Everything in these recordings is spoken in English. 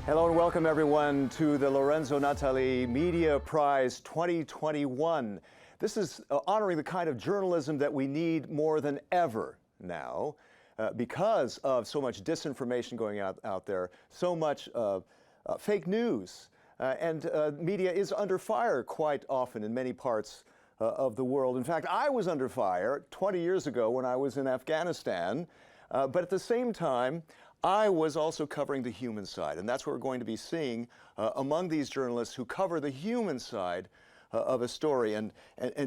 Hello and welcome everyone to the Lorenzo Natali Media Prize 2021. This is honoring the kind of journalism that we need more than ever now because of so much disinformation going out there, so much fake news, and media is under fire quite often in many parts of the world. In fact, I was under fire 20 years ago when I was in Afghanistan, but at the same time, I was also covering the human side, and that's what we're going to be seeing among these journalists who cover the human side of a story. And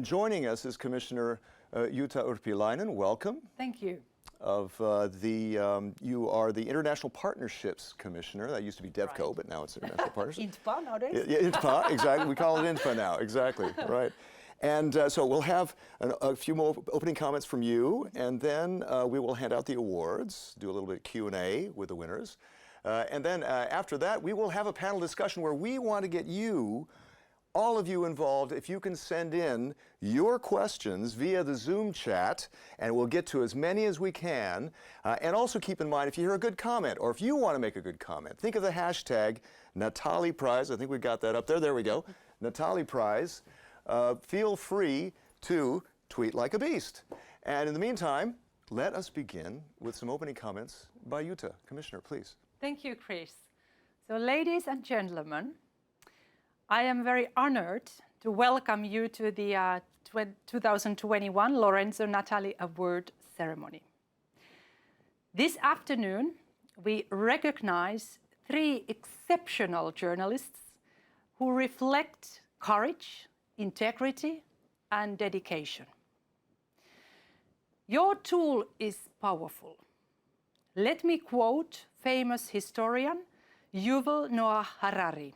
joining us is Commissioner Jutta Urpilainen. Welcome. Thank you. You are the International Partnerships Commissioner. That used to be DevCo, right, but now it's International Partnerships. INTPA nowadays. Yeah, INTPA, exactly. We call it INTPA now, exactly, right. And so we'll have a few more opening comments from you, and then we will hand out the awards, do a little bit of Q&A with the winners. And then after that, we will have a panel discussion where we want to get you, all of you involved, if you can send in your questions via the Zoom chat, and we'll get to as many as we can. And also keep in mind, if you hear a good comment, or if you want to make a good comment, think of the hashtag Natali Prize. I think we got that up there. There we go. Natali Prize. Feel free to tweet like a beast. And in the meantime, let us begin with some opening comments by Jutta. Commissioner, please. Thank you, Chris. So, ladies and gentlemen, I am very honored to welcome you to the 2021 Lorenzo Natali Award ceremony. This afternoon, we recognize 3 exceptional journalists who reflect courage, integrity, and dedication. Your tool is powerful. Let me quote famous historian Yuval Noah Harari.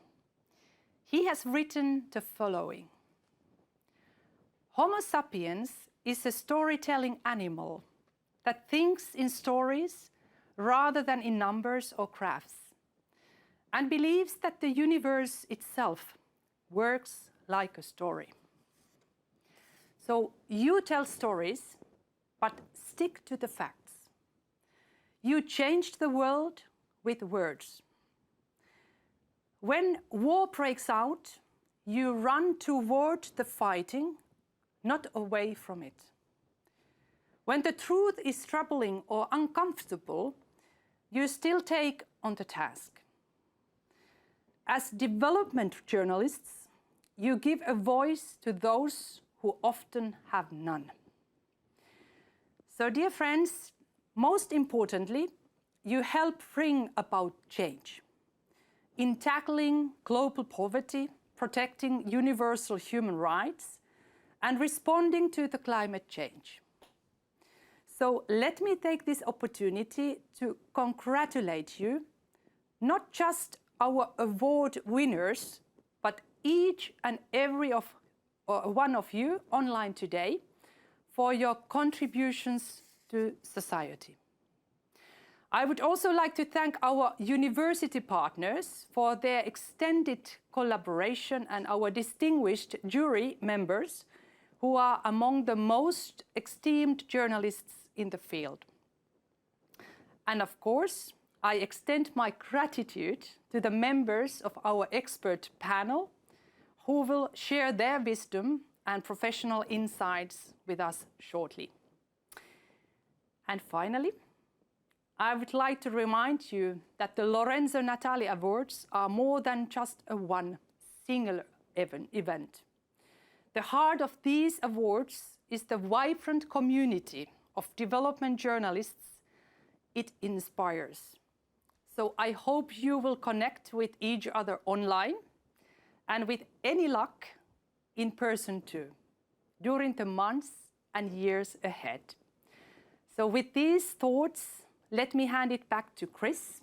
He has written the following: Homo sapiens is a storytelling animal that thinks in stories rather than in numbers or graphs, and believes that the universe itself works like a story. So you tell stories, but stick to the facts. You changed the world with words. When war breaks out, you run toward the fighting, not away from it. When the truth is troubling or uncomfortable, you still take on the task. As development journalists, you give a voice to those who often have none. So, dear friends, most importantly, you help bring about change in tackling global poverty, protecting universal human rights, and responding to the climate change. So let me take this opportunity to congratulate you, not just our award winners, but each and every one of you online today for your contributions to society. I would also like to thank our university partners for their extended collaboration and our distinguished jury members who are among the most esteemed journalists in the field. And of course, I extend my gratitude to the members of our expert panel who will share their wisdom and professional insights with us shortly. And finally, I would like to remind you that the Lorenzo Natali Awards are more than just one single event. The heart of these awards is the vibrant community of development journalists it inspires. So I hope you will connect with each other online and with any luck in person too, during the months and years ahead. So with these thoughts, let me hand it back to Chris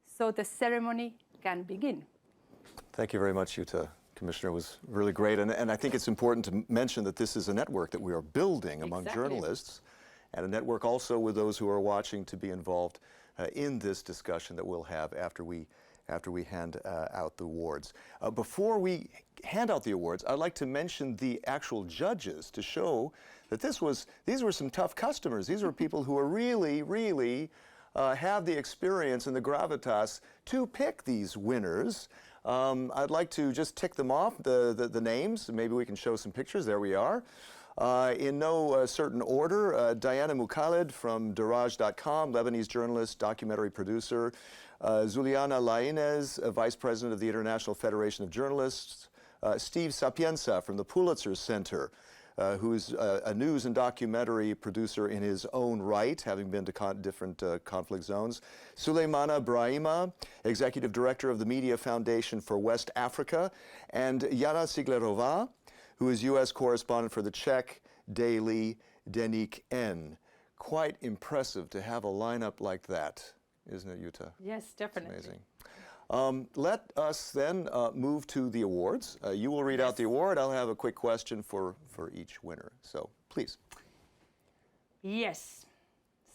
so the ceremony can begin. Thank you very much, Jutta. Commissioner, it was really great. And I think it's important to mention that this is a network that we are building among journalists, and a network also with those who are watching to be involved in this discussion that we'll have after we after we hand out the awards. Before we hand out the awards, I'd like to mention the actual judges to show that these were some tough customers. These were people who are really have the experience and the gravitas to pick these winners. I'd like to just tick them off, the names. Maybe we can show some pictures. There we are. In no certain order, Diana Mukhaled from Daraj.com, Lebanese journalist, documentary producer. Zuliana Lainez, Vice President of the International Federation of Journalists. Steve Sapienza from the Pulitzer Center, who's a news and documentary producer in his own right, having been to different conflict zones. Suleimana Brahima, Executive Director of the Media Foundation for West Africa. And Jana Siglerova, who is U.S. correspondent for the Czech daily Denik N. Quite impressive to have a lineup like that, isn't it, Jutta? Yes, definitely. It's amazing. Let us then move to the awards. You will read out the award. I'll have a quick question for each winner. So, please. Yes.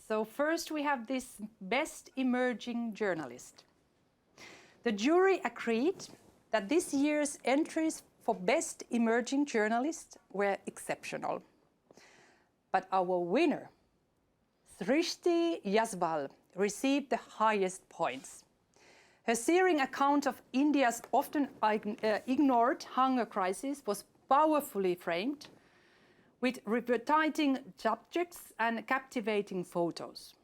So first we have this Best Emerging Journalist. The jury agreed that this year's entries for Best Emerging Journalist were exceptional. But our winner, Srishti Yaswal, received the highest points. Her searing account of India's often ignored hunger crisis was powerfully framed, with riveting subjects and captivating photos.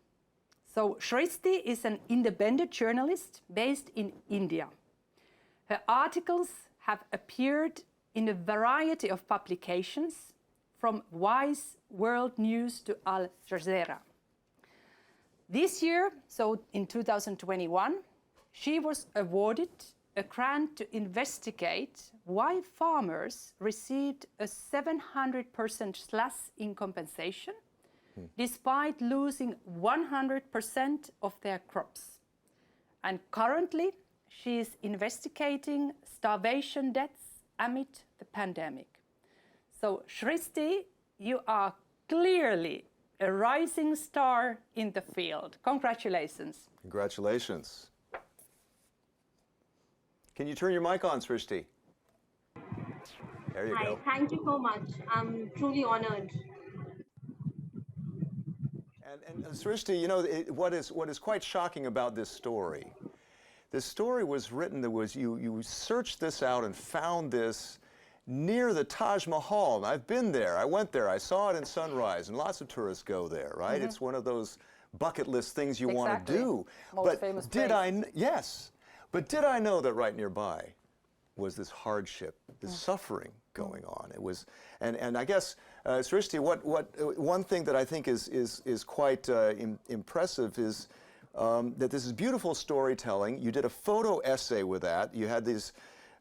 So Srishti is an independent journalist based in India. Her articles have appeared in a variety of publications, from Vice, World News to Al Jazeera. This year, so in 2021, she was awarded a grant to investigate why farmers received a 700% slash in compensation, despite losing 100% of their crops. And currently, she is investigating starvation deaths amid the pandemic. So, Srishti, you are clearly a rising star in the field. Congratulations. Congratulations. Can you turn your mic on, Srishti? There you go. Hi, thank you so much. I'm truly honored. And Srishti, you know, what is quite shocking about this story was written, you searched this out and found this near the Taj Mahal. And I've been there. I went there. I saw it in sunrise, and lots of tourists go there, right? Mm-hmm. It's one of those bucket list things you want to do. Most famous place. Yes. But did I know that right nearby was this hardship, this suffering going on? It was, and I guess, Srishti, one thing that I think is quite impressive is that this is beautiful storytelling. You did a photo essay with that. You had these,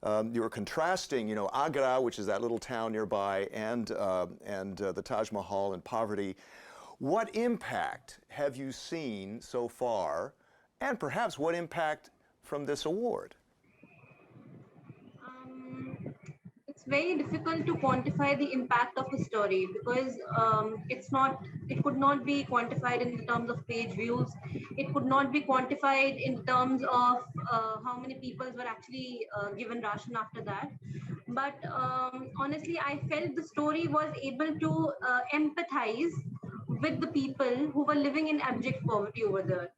you were contrasting, you know, Agra, which is that little town nearby, and the Taj Mahal and poverty. What impact have you seen so far, and perhaps what impact from this award? It's very difficult to quantify the impact of a story because it could not be quantified in terms of page views. It could not be quantified in terms of how many people were actually given ration after that. But honestly, I felt the story was able to empathize with the people who were living in abject poverty over there.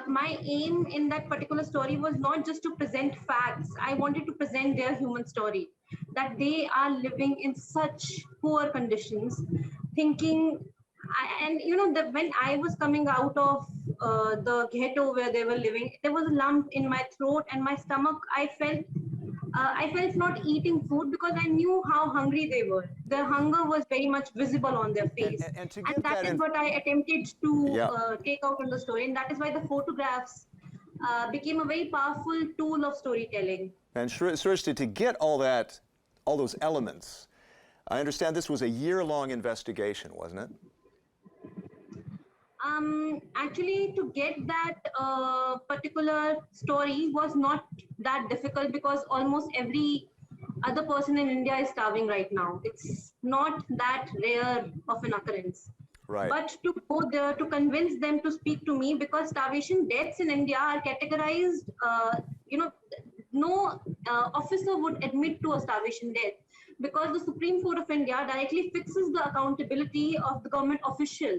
My aim in that particular story was not just to present facts. I wanted to present their human story, that they are living in such poor conditions, thinking, and you know, when I was coming out of the ghetto where they were living, there was a lump in my throat and my stomach. I felt not eating food because I knew how hungry they were. Their hunger was very much visible on their face. And that is what I attempted to take out in the story. And that is why the photographs became a very powerful tool of storytelling. And Srishti, to get all those elements, I understand this was a year-long investigation, wasn't it? Actually, to get that particular story was not that difficult because almost every other person in India is starving right now. It's not that rare of an occurrence. Right. but to go there to convince them to speak to me, because starvation deaths in India are categorized, no officer would admit to a starvation death, because the Supreme Court of India directly fixes the accountability of the government official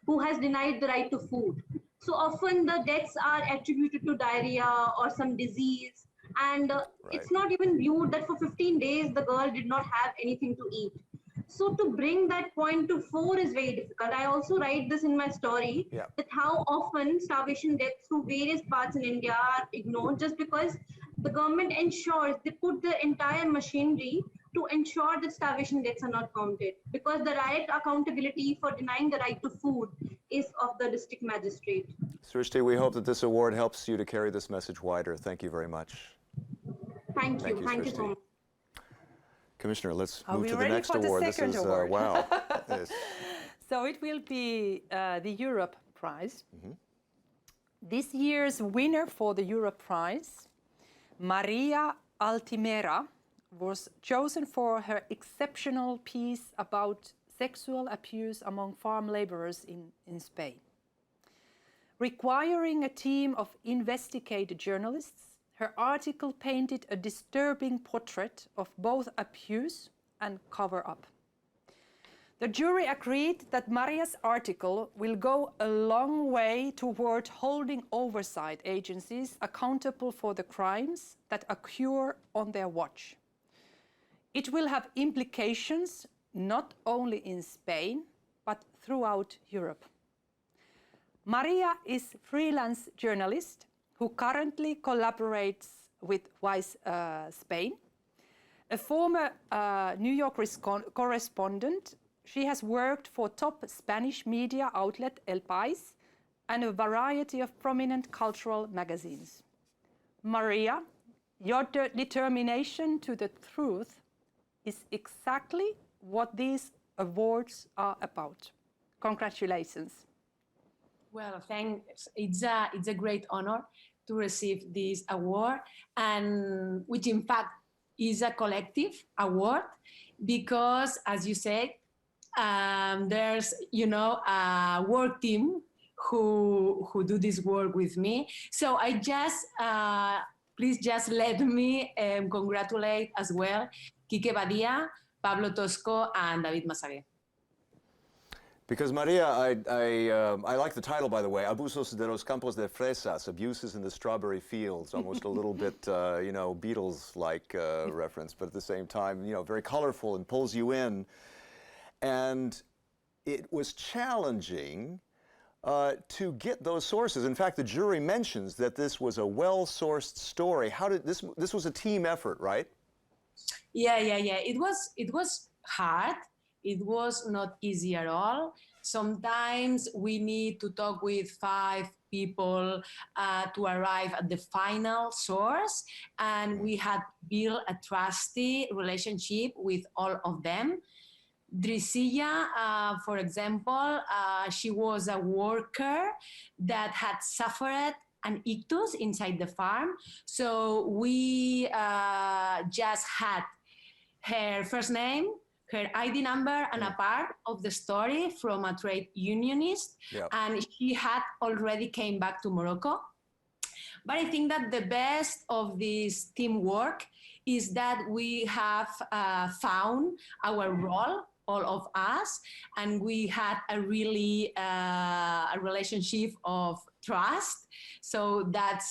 who has denied the right to food. So often the deaths are attributed to diarrhea or some disease, and it's not even viewed that for 15 days the girl did not have anything to eat. So to bring that point to fore is very difficult. I also write this in my story, that how often starvation deaths through various parts in India are ignored just because the government ensures they put the entire machinery to ensure that starvation deaths are not counted, because the direct accountability for denying the right to food is of the district magistrate. Srishti, we hope that this award helps you to carry this message wider. Thank you very much. Thank you. Thank you so much. Commissioner, let's Are move we to the ready next for the award. second This is award? wow. Yes. So it will be the Europe Prize. This year's winner for the Europe Prize, Maria Altimera, was chosen for her exceptional piece about sexual abuse among farm laborers in Spain. Requiring a team of investigative journalists, her article painted a disturbing portrait of both abuse and cover-up. The jury agreed that Maria's article will go a long way toward holding oversight agencies accountable for the crimes that occur on their watch. It will have implications not only in Spain, but throughout Europe. Maria is a freelance journalist who currently collaborates with Vice Spain. A former New York correspondent, she has worked for top Spanish media outlet El País and a variety of prominent cultural magazines. Maria, your determination to the truth is exactly what these awards are about. Congratulations. Well, thanks. It's a great honor to receive this award, and which in fact is a collective award, because, as you said, there's a work team who do this work with me. So I just please just let me congratulate as well Quique Badia, Pablo Tosco, and David Masagué. Because Maria, I like the title, by the way, Abusos de los Campos de Fresas, Abuses in the Strawberry Fields, almost a little bit, Beatles-like reference, but at the same time, very colorful and pulls you in. And it was challenging to get those sources. In fact, the jury mentions that this was a well-sourced story. How did this was a team effort, right? Yeah. It was hard. It was not easy at all. Sometimes we need to talk with 5 people to arrive at the final source, and we had built a trusty relationship with all of them. Drusilla, for example, she was a worker that had suffered an ictus inside the farm. So we just had her first name, her ID number, and a part of the story from a trade unionist. Yep. And she had already came back to Morocco. But I think that the best of this teamwork is that we have found our role, all of us, and we had a really a relationship of trust. So that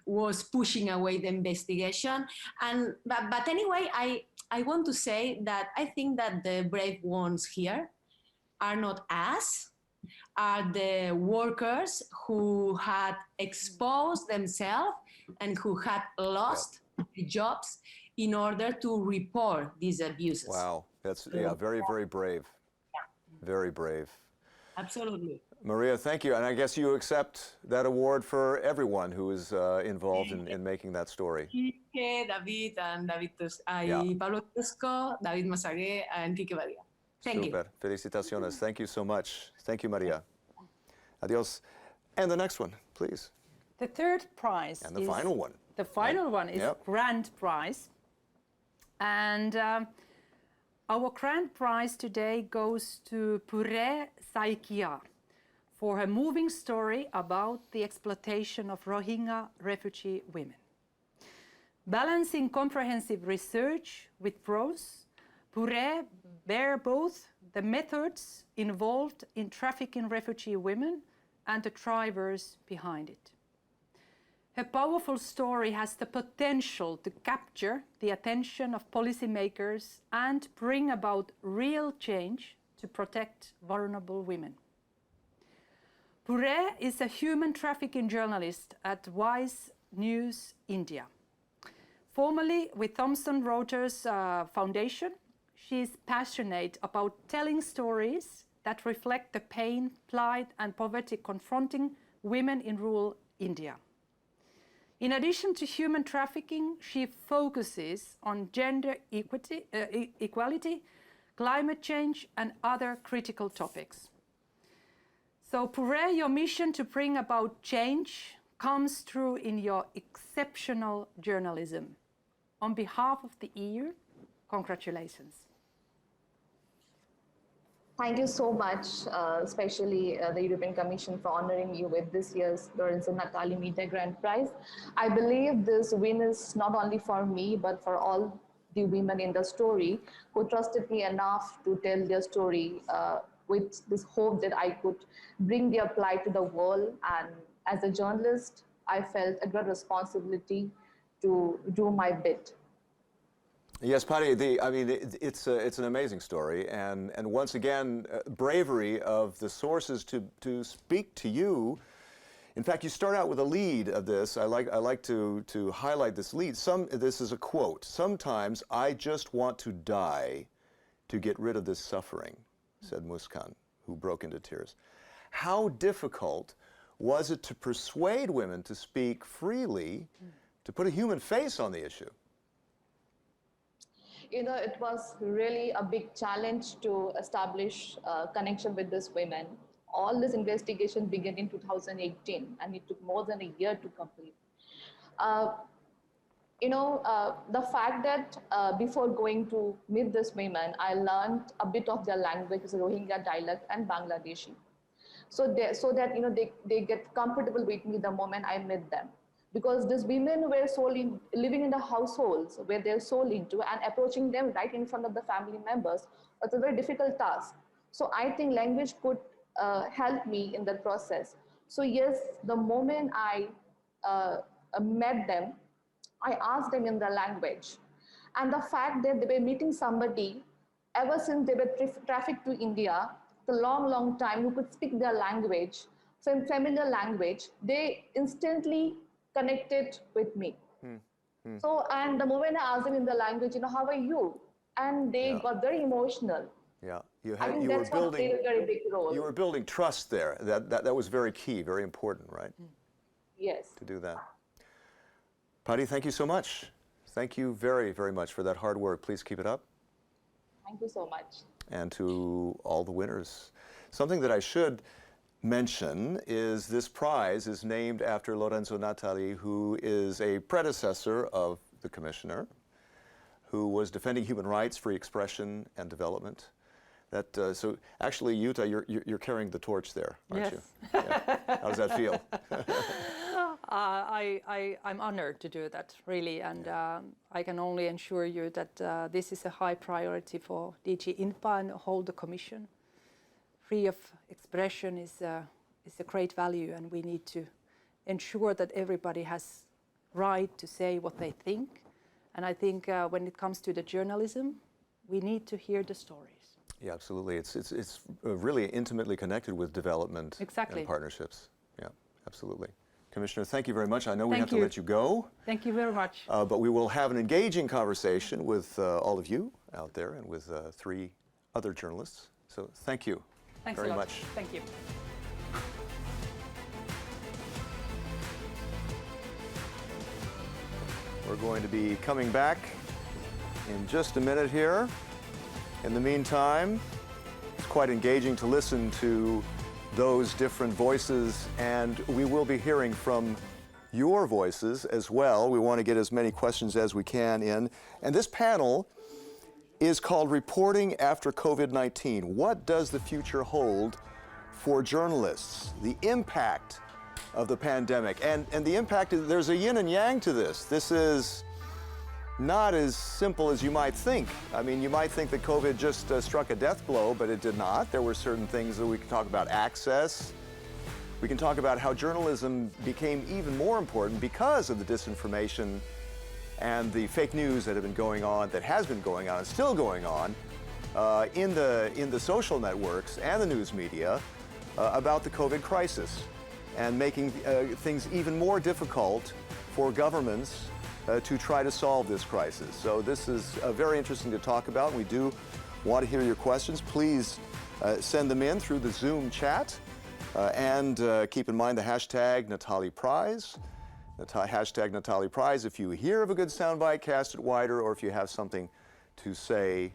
was pushing away the investigation. And but anyway, I want to say that I think that the brave ones here are not us, are the workers who had exposed themselves and who had lost jobs in order to report these abuses. Wow, that's very, very brave. Yeah. Very brave. Absolutely. Maria, thank you. And I guess you accept that award for everyone who is involved in making that story. Quique, David, and Pablo Tosco, David Masagué, and Quique Badia. Thank you. Super. Felicitaciones. Thank you so much. Thank you, Maria. Adios. And the next one, please. The third prize. And the final one. The final one is Grand Prize. And Our grand prize today goes to Pure Saikia for her moving story about the exploitation of Rohingya refugee women. Balancing comprehensive research with prose, Pure bear both the methods involved in trafficking refugee women and the drivers behind it. Her powerful story has the potential to capture the attention of policymakers and bring about real change to protect vulnerable women. Pure is a human trafficking journalist at Wise News India. Formerly with Thomson Reuters Foundation, she is passionate about telling stories that reflect the pain, plight, and poverty confronting women in rural India. In addition to human trafficking, she focuses on gender equality, climate change, and other critical topics. So, Pure, your mission to bring about change comes through in your exceptional journalism. On behalf of the EU, congratulations. Thank you so much, especially the European Commission for honoring you with this year's Lorenzo Natali Media Prize. I believe this win is not only for me, but for all the women in the story who trusted me enough to tell their story with this hope that I could bring their plight to the world. And as a journalist, I felt a great responsibility to do my bit. Yes, Pari, it's an amazing story, and once again, bravery of the sources to speak to you. In fact, you start out with a lead of this. I like to highlight this lead. This is a quote. "Sometimes I just want to die to get rid of this suffering," said Muskan, who broke into tears. How difficult was it to persuade women to speak freely, to put a human face on the issue? You know, it was really a big challenge to establish a connection with these women. All this investigation began in 2018, and it took more than a year to complete. The fact that before going to meet these women, I learned a bit of their language, Rohingya dialect and Bangladeshi. So that they get comfortable with me the moment I met them. Because these women were living in the households where they're so into, and approaching them right in front of the family members was a very difficult task. So I think language could help me in that process. So yes, the moment I met them, I asked them in their language. And the fact that they were meeting somebody, ever since they were trafficked to India, the long time, who could speak their language, familiar language, they instantly connected with me. So, and the moment I asked them in the language, how are you? And they got very emotional. Yeah, I think that's what played a very big role. You were building trust there. That was very key, very important, right? Yes. To do that. Pari, thank you so much. Thank you very, very much for that hard work. Please keep it up. Thank you so much. And to all the winners. Something that I should mention is this prize is named after Lorenzo Natali, who is a predecessor of the commissioner, who was defending human rights, free expression, and development. So actually, Jutta, you're carrying the torch there, aren't you? Yeah. How does that feel? I'm honored to do that, really, and I can only assure you that this is a high priority for DG INPA and the whole the Commission. Free of expression is a great value, and we need to ensure that everybody has right to say what they think. And I think when it comes to the journalism, we need to hear the stories. Yeah, absolutely. It's really intimately connected with development Exactly. and partnerships. Yeah, absolutely. Commissioner, thank you very much. I know we have to let you go. Thank you very much. But we will have an engaging conversation with all of you out there and with 3 other journalists. So thank you. Thanks very a lot. much. Thank you. We're going to be coming back in just a minute here. In the meantime, it's quite engaging to listen to those different voices, and we will be hearing from your voices as well. We want to get as many questions as we can in. And this panel is called Reporting After COVID-19. What does the future hold for journalists? The impact of the pandemic. And the impact, there's a yin and yang to this. This is not as simple as you might think. I mean, you might think that COVID just struck a death blow, but it did not. There were certain things that we can talk about: access. We can talk about how journalism became even more important because of the disinformation and the fake news that have been going on, that has been going on, and still going on in the social networks and the news media about the COVID crisis, and making things even more difficult for governments to try to solve this crisis. So this is very interesting to talk about. We do want to hear your questions. Please send them in through the Zoom chat, and keep in mind the hashtag Natali Prize. Hashtag Natali Prize. If you hear of a good soundbite, cast it wider, or if you have something to say,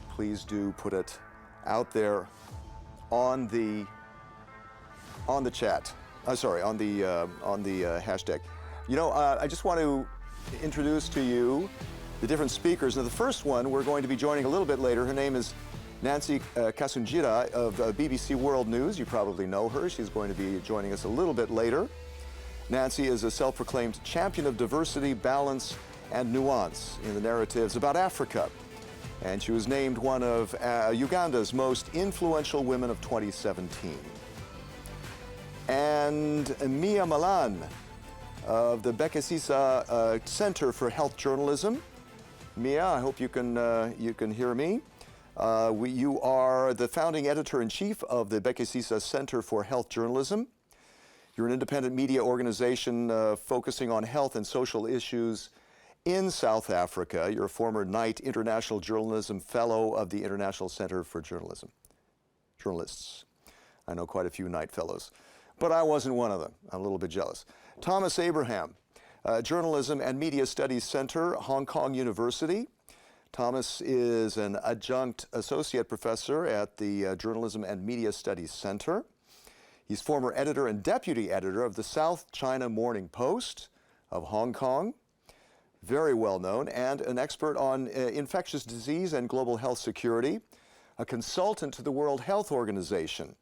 please do put it out there on the chat. Sorry, on the hashtag. You know, I just want to introduce to you the different speakers. Now, the first one we're going to be joining a little bit later. Her name is Nancy Kacungira of BBC World News. You probably know her. She's going to be joining us a little bit later. Nancy is a self-proclaimed champion of diversity, balance, and nuance in the narratives about Africa. And she was named one of Uganda's most influential women of 2017. And Mia Malan of the Bhekisisa Centre for Health Journalism. Mia, I hope you can hear me. You are the founding editor-in-chief of the Bhekisisa Centre for Health Journalism. You're an independent media organization focusing on health and social issues in South Africa. You're a former Knight International Journalism Fellow of the International Center for Journalists. I know quite a few Knight Fellows, but I wasn't one of them. I'm a little bit jealous. Thomas Abraham, Journalism and Media Studies Center, Hong Kong University. Thomas is an adjunct associate professor at the Journalism and Media Studies Center. He's former editor and deputy editor of the South China Morning Post of Hong Kong, very well known, and an expert on infectious disease and global health security, a consultant to the World Health Organization,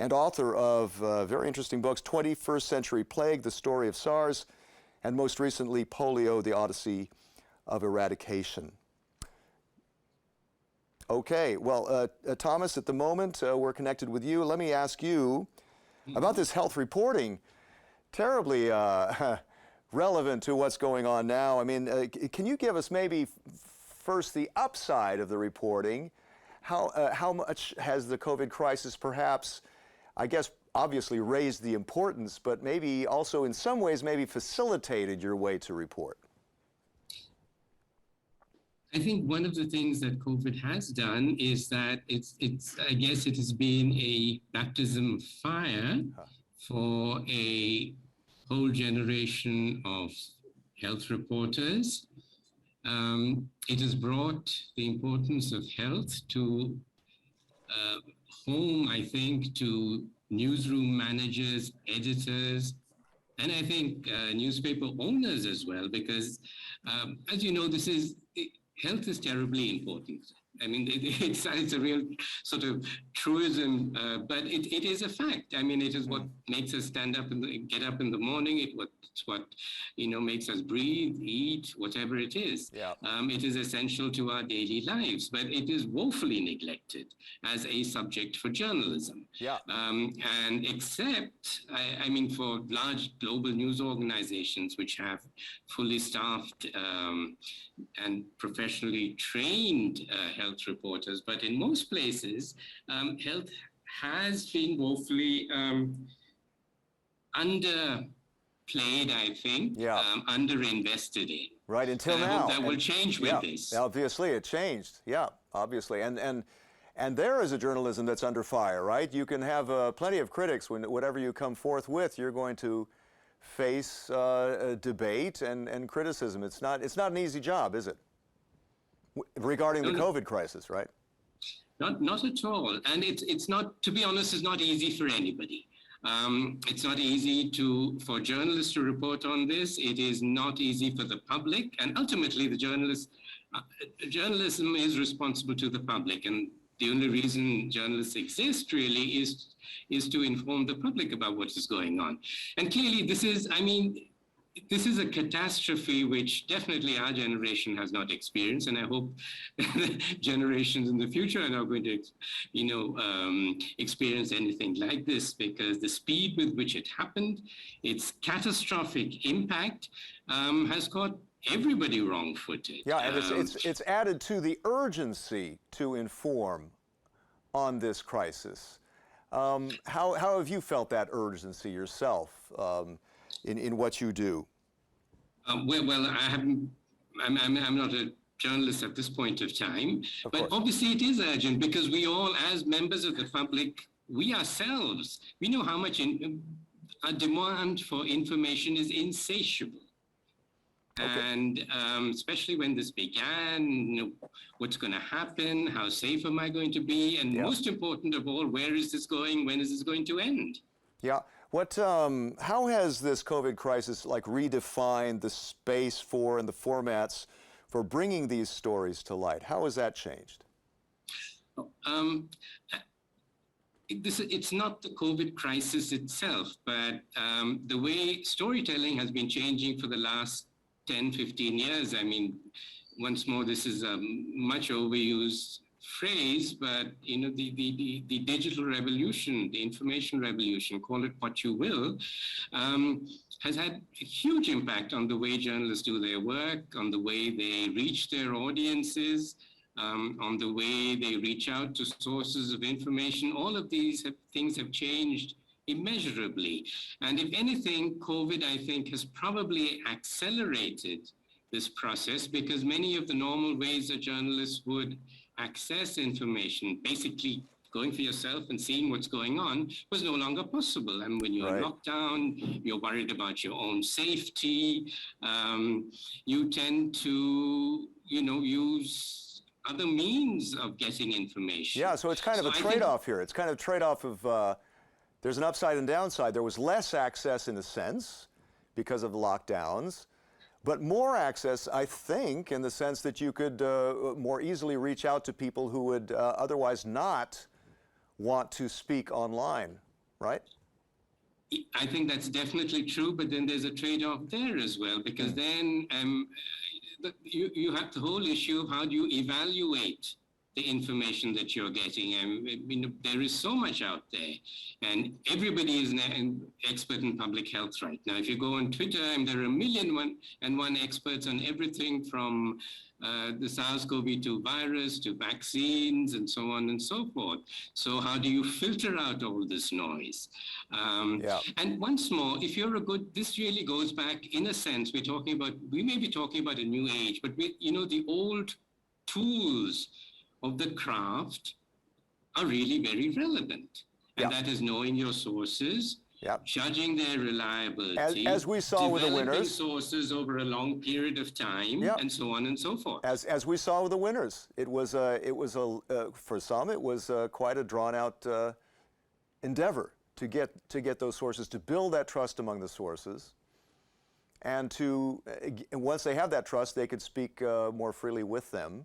and author of very interesting books, 21st Century Plague, The Story of SARS, and most recently, Polio, The Odyssey of Eradication. Okay, well, Thomas, at the moment, we're connected with you. Let me ask you about this health reporting, terribly relevant to what's going on now. I mean, can you give us maybe first the upside of the reporting? How much has the COVID crisis perhaps, I guess, obviously raised the importance, but maybe also in some ways maybe facilitated your way to report? I think one of the things that COVID has done is that I guess it has been a baptism of fire for a whole generation of health reporters. It has brought the importance of health to home, I think, to newsroom managers, editors, and I think newspaper owners as well, because as you know, health is terribly important. I mean, it's a real sort of truism, but it is a fact. I mean, it is what makes us stand up and get up in the morning. It's what makes us breathe, eat, whatever it is. Yeah. It is essential to our daily lives, but it is woefully neglected as a subject for journalism. Yeah. And except, I mean, for large global news organizations which have fully staffed and professionally trained health reporters, but in most places, health has been woefully underplayed, I think, underinvested in. Right, until now. I hope that will change with this. Obviously, it changed. Yeah, obviously. And there is a journalism that's under fire, right? You can have plenty of critics. Whatever you come forth with, you're going to face debate and criticism. It's not an easy job, is it? Regarding the COVID crisis, right? Not at all. And it's not, to be honest, it's not easy for anybody. It's not easy for journalists to report on this. It is not easy for the public. And ultimately, the journalists journalism is responsible to the public, and the only reason journalists exist really is to inform the public about what is going on. And clearly this is a catastrophe which definitely our generation has not experienced, and I hope generations in the future are not going to, experience anything like this, because the speed with which it happened, its catastrophic impact has caught everybody wrong-footed. Yeah, and it's added to the urgency to inform on this crisis. How have you felt that urgency yourself in what you do? Well, I'm not a journalist at this point of time, but obviously it is urgent, because we all, as members of the public, we ourselves, we know how much our demand for information is insatiable. And especially when this began, what's going to happen, how safe am I going to be, and most important of all, where is this going, when is this going to end? Yeah. How has this COVID crisis redefined the space for and the formats for bringing these stories to light? How has that changed? It's not the COVID crisis itself, but the way storytelling has been changing for the last 10, 15 years. I mean, once more, this is a much overused phrase, but the digital revolution, the information revolution, call it what you will, has had a huge impact on the way journalists do their work, on the way they reach their audiences, on the way they reach out to sources of information. All of these things have changed immeasurably. And if anything, COVID, I think, has probably accelerated this process, because many of the normal ways that journalists would access information, basically going for yourself and seeing what's going on, was no longer possible. And when you're locked down, you're worried about your own safety. You tend to, use other means of getting information. Yeah, so it's kind of a trade-off here. It's kind of a trade-off of, there's an upside and downside. There was less access in a sense because of the lockdowns, but more access, I think, in the sense that you could more easily reach out to people who would otherwise not want to speak online, right? I think that's definitely true, but then there's a trade-off there as well, because then you have the whole issue of how do you evaluate the information that you're getting. I mean, there is so much out there, and everybody is an expert in public health right now. If you go on Twitter, there are 1,000,001 experts on everything from the SARS-CoV-2 virus to vaccines and so on and so forth. So how do you filter out all this noise? And once more, if you're this really goes back, in a sense, we may be talking about a new age, but the old tools of the craft are really very relevant. And that is knowing your sources, judging their reliability, as we saw with the winners, sources over a long period of time, and so on and so forth. As we saw with the winners, it was for some it was quite a drawn-out endeavor to get those sources, to build that trust among the sources, and once they have that trust, they could speak more freely with them.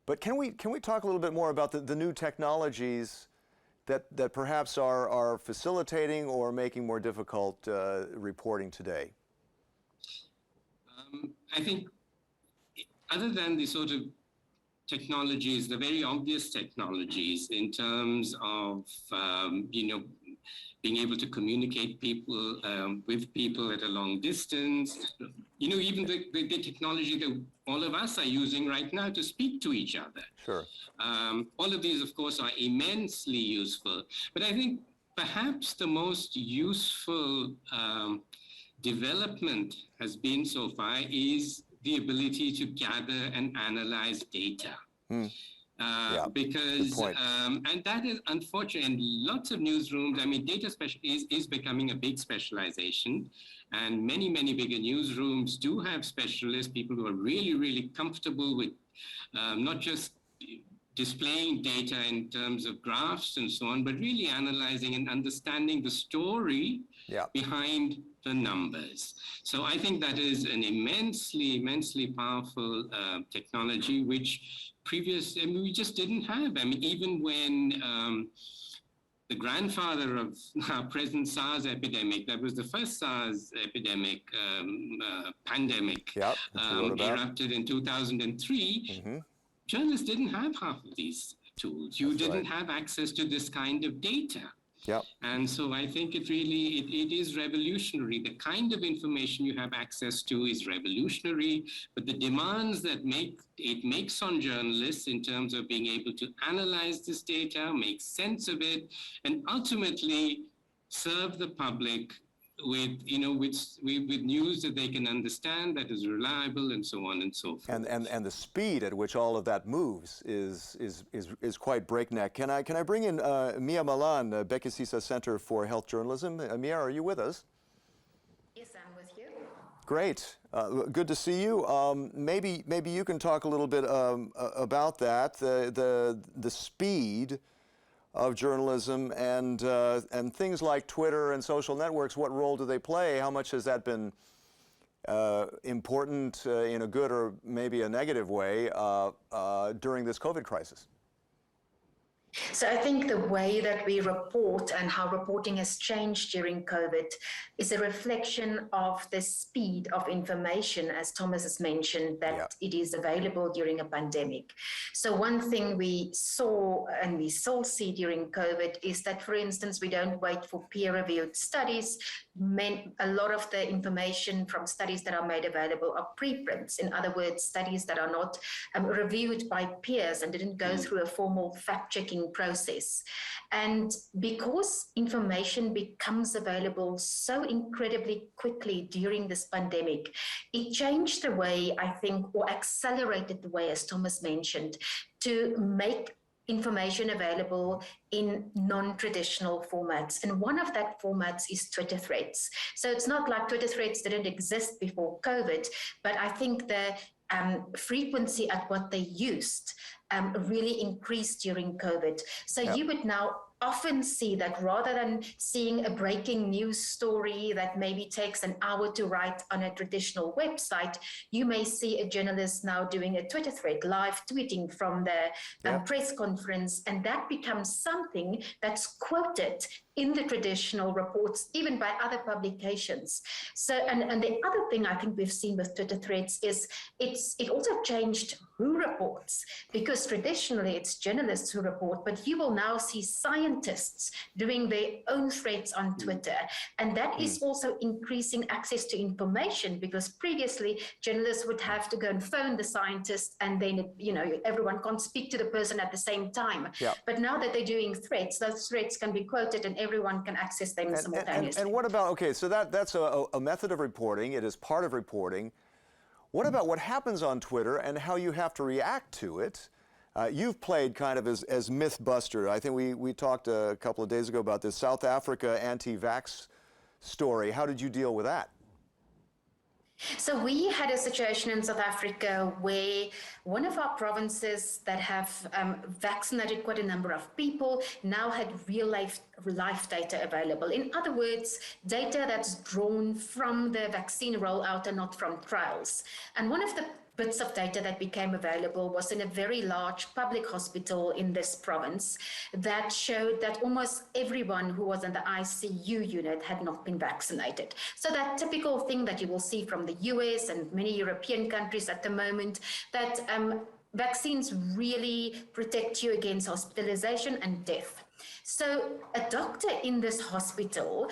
But can we talk a little bit more about the new technologies that perhaps are facilitating or making more difficult reporting today? I think other than the sort of technologies, the very obvious technologies in terms of, being able to communicate with people at a long distance, even the technology that all of us are using right now to speak to each other. Sure. All of these, of course, are immensely useful. But I think perhaps the most useful development has been so far is the ability to gather and analyze data. Because, and that is unfortunate, and lots of newsrooms, data is becoming a big specialization, and many bigger newsrooms do have specialists, people who are really, really comfortable with not just displaying data in terms of graphs and so on, but really analyzing and understanding the story behind the numbers. So I think that is an immensely powerful technology, which we just didn't have. I mean, even when the grandfather of our present SARS epidemic, that was the first SARS epidemic, pandemic, erupted in 2003, journalists didn't have half of these tools. You didn't have access to this kind of data. And so I think it is revolutionary. The kind of information you have access to is revolutionary, but the demands that it makes on journalists in terms of being able to analyze this data, make sense of it, and ultimately serve the public with news that they can understand, that is reliable, and so on and so forth. And the speed at which all of that moves is quite breakneck. Can I bring in Mia Malan, Bhekisisa Centre for Health Journalism? Mia, are you with us? Yes, I'm with you. Great. Good to see you. Maybe you can talk a little bit about that, the speed of journalism and things like Twitter and social networks. What role do they play? How much has that been important in a good or maybe a negative way during this COVID crisis? So I think the way that we report and how reporting has changed during COVID is a reflection of the speed of information, as Thomas has mentioned, that it is available during a pandemic. So one thing we saw and we still see during COVID is that, for instance, we don't wait for peer-reviewed studies. A lot of the information from studies that are made available are preprints. In other words, studies that are not reviewed by peers and didn't go through a formal fact-checking process. And because information becomes available so incredibly quickly during this pandemic, it changed the way, I think, or accelerated the way, as Thomas mentioned, to make information available in non-traditional formats. And one of that formats is Twitter threads. So it's not like Twitter threads didn't exist before COVID, but I think the frequency at what they used really increased during COVID. So you would now often see that rather than seeing a breaking news story that maybe takes an hour to write on a traditional website, you may see a journalist now doing a Twitter thread, live tweeting from the press conference, and that becomes something that's quoted in the traditional reports, even by other publications. So, and the other thing I think we've seen with Twitter threads is it also changed who reports, because traditionally it's journalists who report, but you will now see scientists doing their own threads on Twitter. And that is also increasing access to information, because previously journalists would have to go and phone the scientist, and then, everyone can't speak to the person at the same time. But now that they're doing threads, those threads can be quoted and everyone can access them simultaneously. And what about, so that's a method of reporting. It is part of reporting. What about what happens on Twitter and how you have to react to it? You've played kind of as myth-buster. I think we talked a couple of days ago about this South Africa anti-vax story. How did you deal with that? So we had a situation in South Africa where one of our provinces that have vaccinated quite a number of people now had real life data available. In other words, data that's drawn from the vaccine rollout and not from trials. And one of the bits of data that became available was in a very large public hospital in this province that showed that almost everyone who was in the ICU unit had not been vaccinated. So that typical thing that you will see from the US and many European countries at the moment, that vaccines really protect you against hospitalization and death. So a doctor in this hospital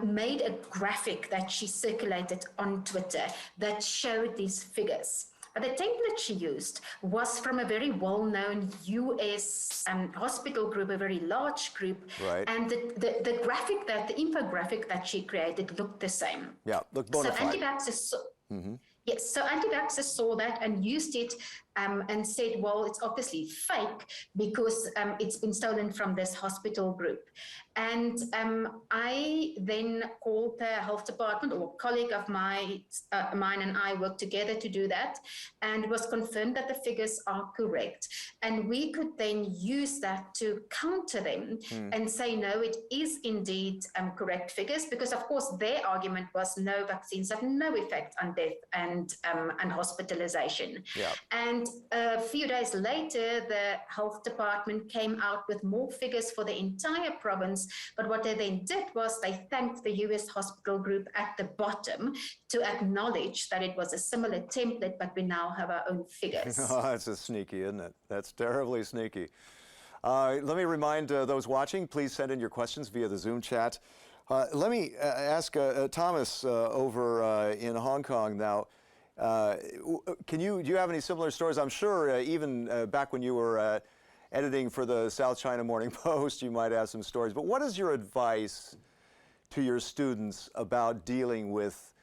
made a graphic that she circulated on Twitter that showed these figures. But the template she used was from a very well-known US hospital group, a very large group. Right. And the graphic, the infographic that she created looked the same. Yeah, looked bona fide. So anti-vaxxers Yes, so anti-vaxxers saw that and used it and said, well, it's obviously fake because it's been stolen from this hospital group. And I then called the health department, or a colleague of mine and I worked together to do that. And it was confirmed that the figures are correct. And we could then use that to counter them and say, no, it is indeed correct figures, because of course their argument was no, vaccines have no effect on death and hospitalization. Yeah. And a few days later, the health department came out with more figures for the entire province. But what they then did was they thanked the US hospital group at the bottom to acknowledge that it was a similar template, but we now have our own figures. Oh, that's just sneaky, isn't it? That's terribly sneaky. Let me remind those watching, please send in your questions via the Zoom chat. Let me ask Thomas over in Hong Kong now. Do you have any similar stories? I'm sure even back when you were editing for the South China Morning Post, you might have some stories. But what is your advice to your students about dealing with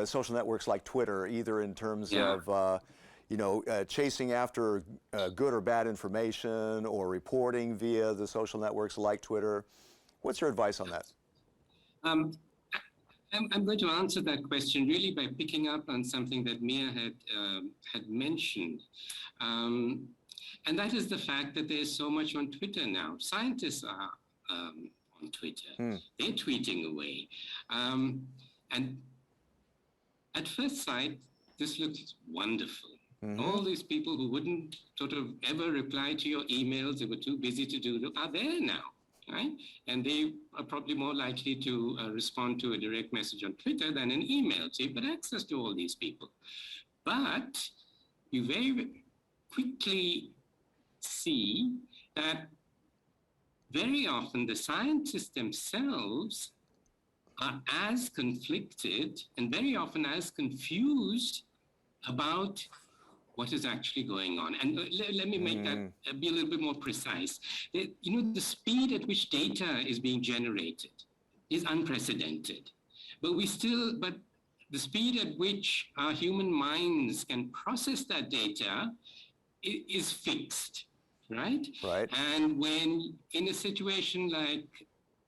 social networks like Twitter, either in terms of chasing after good or bad information, or reporting via the social networks like Twitter? What's your advice on that? I'm going to answer that question really by picking up on something that Mia had mentioned. And that is the fact that there's so much on Twitter now. Scientists are on Twitter. They're tweeting away. And at first sight, this looks wonderful. All these people who wouldn't sort of ever reply to your emails, they were too busy to do, are there now, right? And they are probably more likely to respond to a direct message on Twitter than an email. So you've got access to all these people. But you very quickly see that very often the scientists themselves are as conflicted and very often as confused about what is actually going on. And let me make that be a little bit more precise. The speed at which data is being generated is unprecedented. But the speed at which our human minds can process that data is fixed, right? Right. And when in a situation like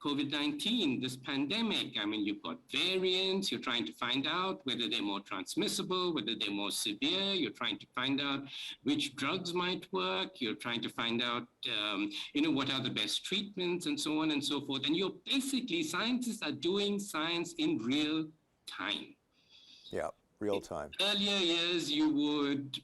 COVID-19, this pandemic, I mean, you've got variants, you're trying to find out whether they're more transmissible, whether they're more severe, you're trying to find out which drugs might work, you're trying to find out, what are the best treatments and so on and so forth. And scientists are doing science in real time. Yeah, real time. In earlier years, you would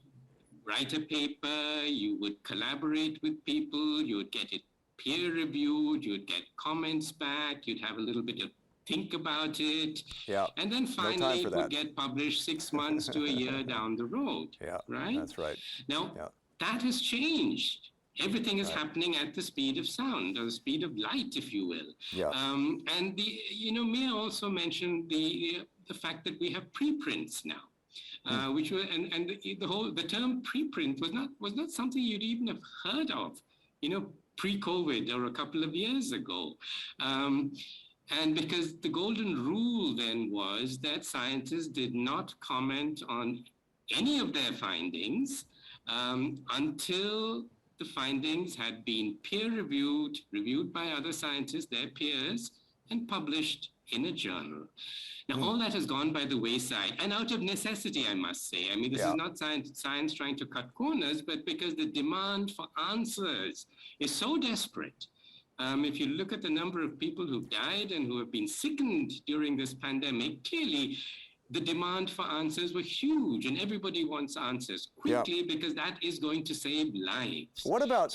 write a paper, you would collaborate with people, you would get it peer-reviewed, you'd get comments back, you'd have a little bit of think about it, and then finally it would get published 6 months to a year down the road, right? That's right. Now, that has changed. Everything is happening at the speed of sound, or the speed of light, if you will. Yeah. And Mia also mentioned the fact that we have preprints now. Which were the term preprint was not something you'd even have heard of, pre-COVID or a couple of years ago. And because the golden rule then was that scientists did not comment on any of their findings until the findings had been peer-reviewed, reviewed by other scientists, their peers, and published in a journal. Now, all that has gone by the wayside, and out of necessity, I must say. I mean, this is not science trying to cut corners, but because the demand for answers is so desperate. If you look at the number of people who've died and who have been sickened during this pandemic, clearly the demand for answers were huge, and everybody wants answers quickly because that is going to save lives. What about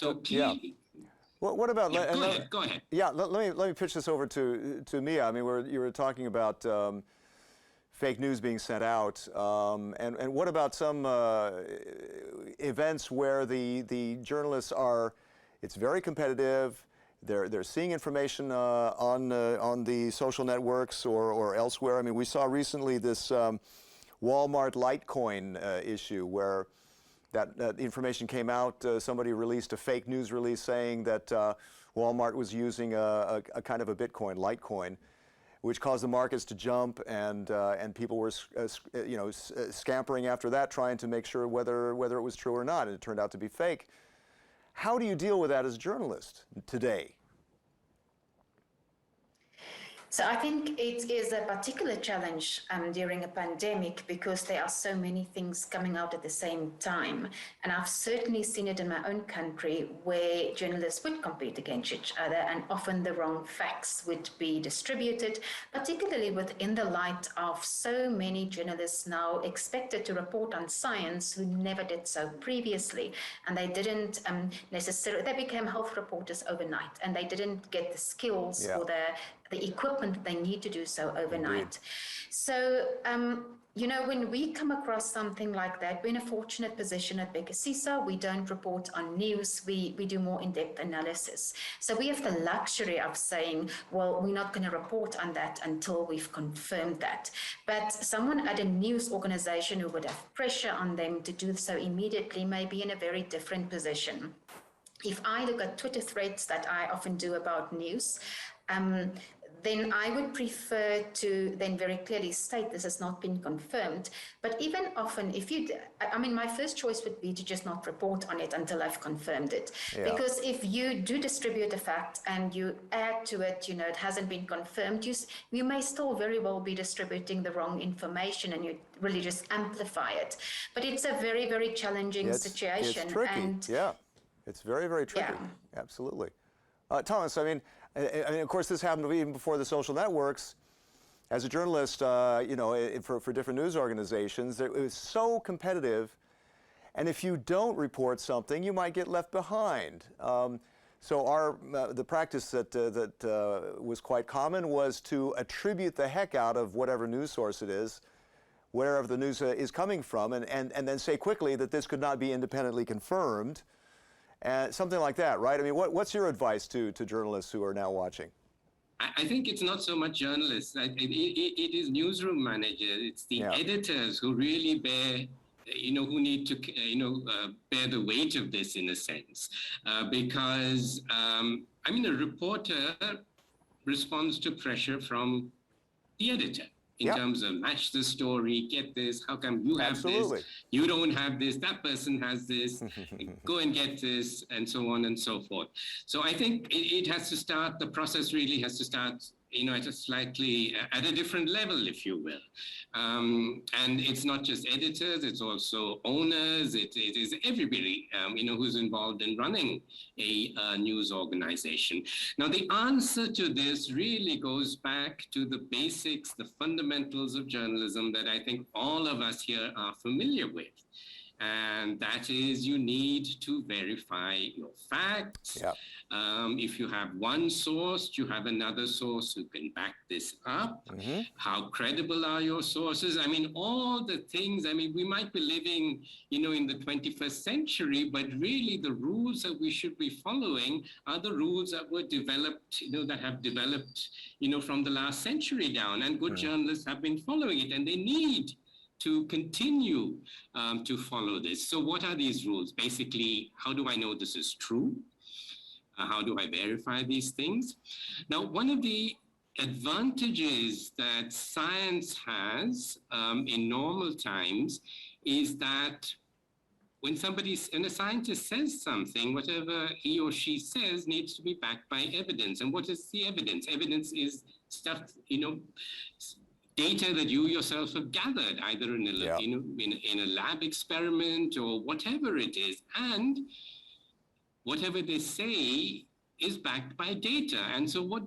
What about? Go ahead. Yeah, let me pitch this over to Mia. I mean, you were talking about fake news being sent out, and what about some events where the journalists are? It's very competitive. They're seeing information on the social networks or elsewhere. I mean, we saw recently this Walmart Litecoin issue where that information came out. Somebody released a fake news release saying that Walmart was using a kind of a Bitcoin, Litecoin, which caused the markets to jump, and people were scampering after that, trying to make sure whether it was true or not, and it turned out to be fake. How do you deal with that as a journalist today? So I think it is a particular challenge during a pandemic because there are so many things coming out at the same time. And I've certainly seen it in my own country where journalists would compete against each other and often the wrong facts would be distributed, particularly within the light of so many journalists now expected to report on science who never did so previously. And they didn't necessarily, they became health reporters overnight and they didn't get the skills or the equipment that they need to do so overnight. Indeed. So, when we come across something like that, we're in a fortunate position at Bhekisisa. We don't report on news, we do more in-depth analysis. So we have the luxury of saying, well, we're not going to report on that until we've confirmed that. But someone at a news organization who would have pressure on them to do so immediately may be in a very different position. If I look at Twitter threads that I often do about news, then I would prefer to then very clearly state this has not been confirmed. But even often, my first choice would be to just not report on it until I've confirmed it. Yeah. Because if you do distribute a fact and you add to it, it hasn't been confirmed, you may still very well be distributing the wrong information and you really just amplify it. But it's a very, very challenging situation. It's tricky, It's very, very tricky, absolutely. Thomas, of course, this happened even before the social networks. As a journalist, for different news organizations, it was so competitive, and if you don't report something, you might get left behind. So the practice that was quite common was to attribute the heck out of whatever news source it is, wherever the news is coming from, and then say quickly that this could not be independently confirmed. Something like that, right? What's your advice to journalists who are now watching? I think it's not so much journalists. It is newsroom managers. It's the editors who really bear, who need to, bear the weight of this in a sense. Because, a reporter responds to pressure from the editor. In terms of match the story, get this, how come you have this, you don't have this, that person has this, go and get this, and so on and so forth. So I think it has to start, the process really has to start, at a different level, if you will. And it's not just editors, it's also owners, it is everybody, who's involved in running a news organization. Now, the answer to this really goes back to the basics, the fundamentals of journalism that I think all of us here are familiar with. And that is, you need to verify your facts. If you have one source, you have another source who can back this up. How credible are your sources? All the things, we might be living, in the 21st century, but really the rules that we should be following are the rules that were developed, that have developed, from the last century down. And good journalists have been following it, and they need to continue to follow this. So what are these rules? Basically, how do I know this is true? How do I verify these things? Now, one of the advantages that science has in normal times is that when a scientist says something, whatever he or she says needs to be backed by evidence. And what is the evidence? Evidence is stuff, data that you yourself have gathered, either in a lab experiment or whatever it is, and whatever they say is backed by data. And so what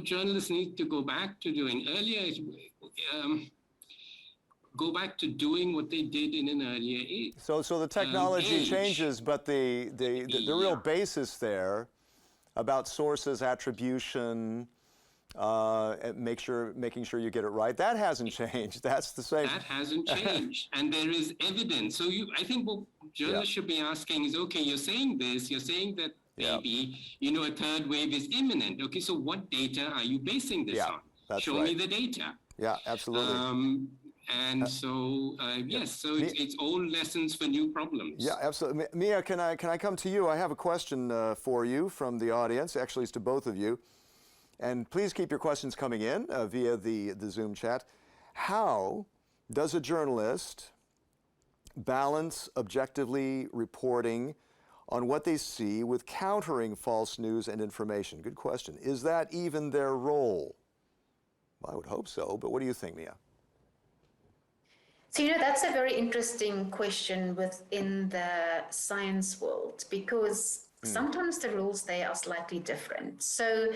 journalists need to go back to doing earlier is go back to doing what they did in an earlier age. So the technology changes, but the real basis there about sources, attribution, making sure you get it right, that hasn't changed. That's the same. That hasn't changed, and there is evidence. So I think what journalists should be asking is, okay, you're saying this, you're saying that maybe a third wave is imminent. Okay, so what data are you basing this on? Show me the data. Yeah, absolutely. So it's old lessons for new problems. Yeah, absolutely. Mia, can I come to you? I have a question for you from the audience. Actually, it's to both of you. And please keep your questions coming in via the Zoom chat. How does a journalist balance objectively reporting on what they see with countering false news and information? Good question. Is that even their role? Well, I would hope so, but what do you think, Mia? So, that's a very interesting question within the science world, because sometimes the rules there are slightly different. So,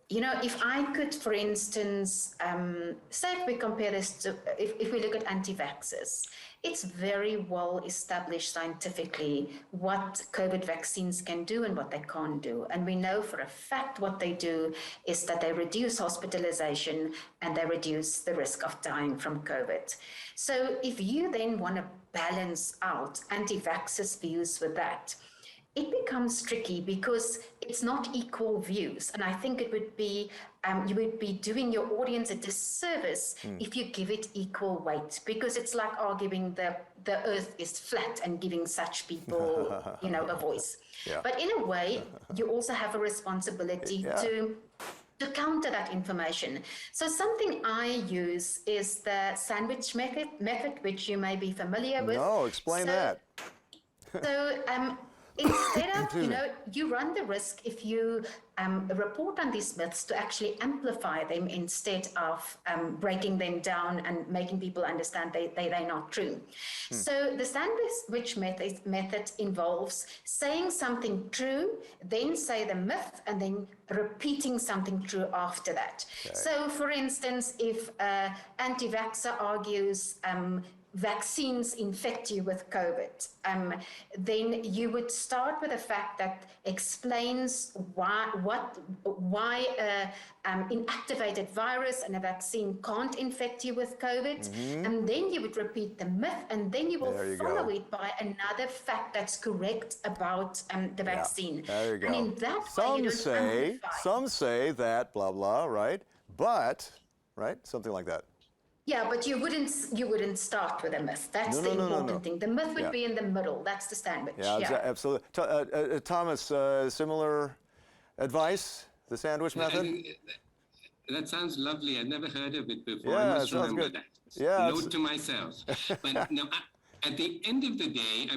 if I could, for instance, say if we compare this to, if we look at anti-vaxxers, it's very well established scientifically what COVID vaccines can do and what they can't do. And we know for a fact what they do is that they reduce hospitalization and they reduce the risk of dying from COVID. So if you then want to balance out anti-vaxxers' views with that, it becomes tricky because it's not equal views. And I think it would be, you would be doing your audience a disservice if you give it equal weight, because it's like arguing the earth is flat and giving such people, a voice. Yeah. But in a way, you also have a responsibility to counter that information. So something I use is the sandwich method, which you may be familiar with. No, explain that. So instead of, you run the risk if you report on these myths to actually amplify them instead of breaking them down and making people understand they're not true. So the sandwich method involves saying something true, then say the myth, and then repeating something true after that. Okay. So for instance, if anti-vaxxer argues vaccines infect you with COVID, then you would start with a fact that explains why inactivated virus and a vaccine can't infect you with COVID, and then you would repeat the myth, and then you will follow it by another fact that's correct about the vaccine. There you go. And in that way, you don't amplify. Some say that blah blah, right? But something like that. Yeah, but you wouldn't start with a myth. That's the important thing. The myth would be in the middle. That's the sandwich. Yeah. Absolutely. Thomas, similar advice, the sandwich method? That sounds lovely. I've never heard of it before. Yeah, I must remember good. that. Yeah, note to myself. But no, at the end of the day,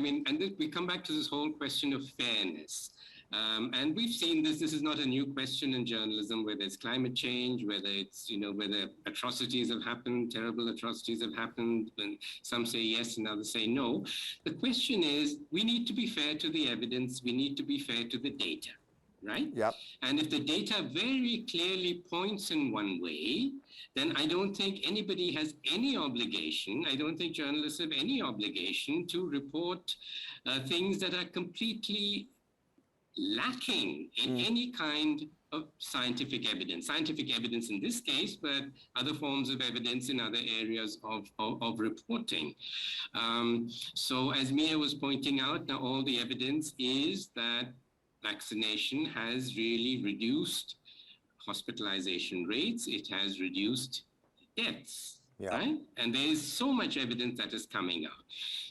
we come back to this whole question of fairness. And we've seen this is not a new question in journalism, whether it's climate change, whether it's, whether atrocities have happened, terrible atrocities have happened, and some say yes and others say no. The question is, we need to be fair to the evidence, we need to be fair to the data, right? Yep. And if the data very clearly points in one way, then I don't think anybody has any obligation, I don't think journalists have any obligation to report things that are completely lacking in any kind of scientific evidence in this case, but other forms of evidence in other areas of reporting. So as Mia was pointing out, now all the evidence is that vaccination has really reduced hospitalization rates, it has reduced deaths, right? And there is so much evidence that is coming out.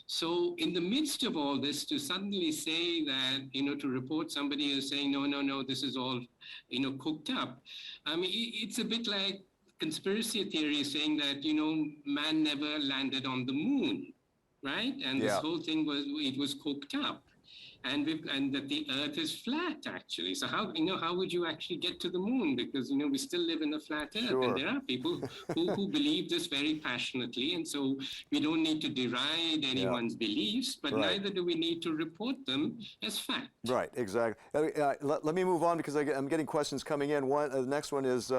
So in the midst of all this, to suddenly say that, to report somebody who's saying, no, this is all, cooked up. I mean, it's a bit like conspiracy theory saying that, man never landed on the moon, right? And this whole thing was cooked up. And that the Earth is flat, actually. So how would you actually get to the moon? Because we still live in a flat Earth, and there are people who believe this very passionately, and so we don't need to deride anyone's beliefs, but neither do we need to report them as fact. Right, exactly. Let me move on because I'm getting questions coming in. The next one is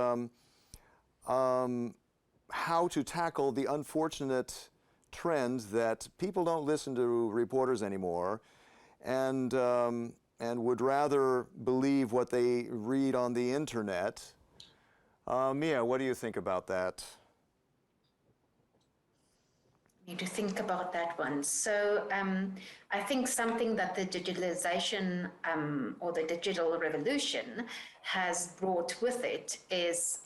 how to tackle the unfortunate trend that people don't listen to reporters anymore, and would rather believe what they read on the internet. Mia, what do you think about that? Need to think about that one. So I think something that the digitalization or the digital revolution has brought with it is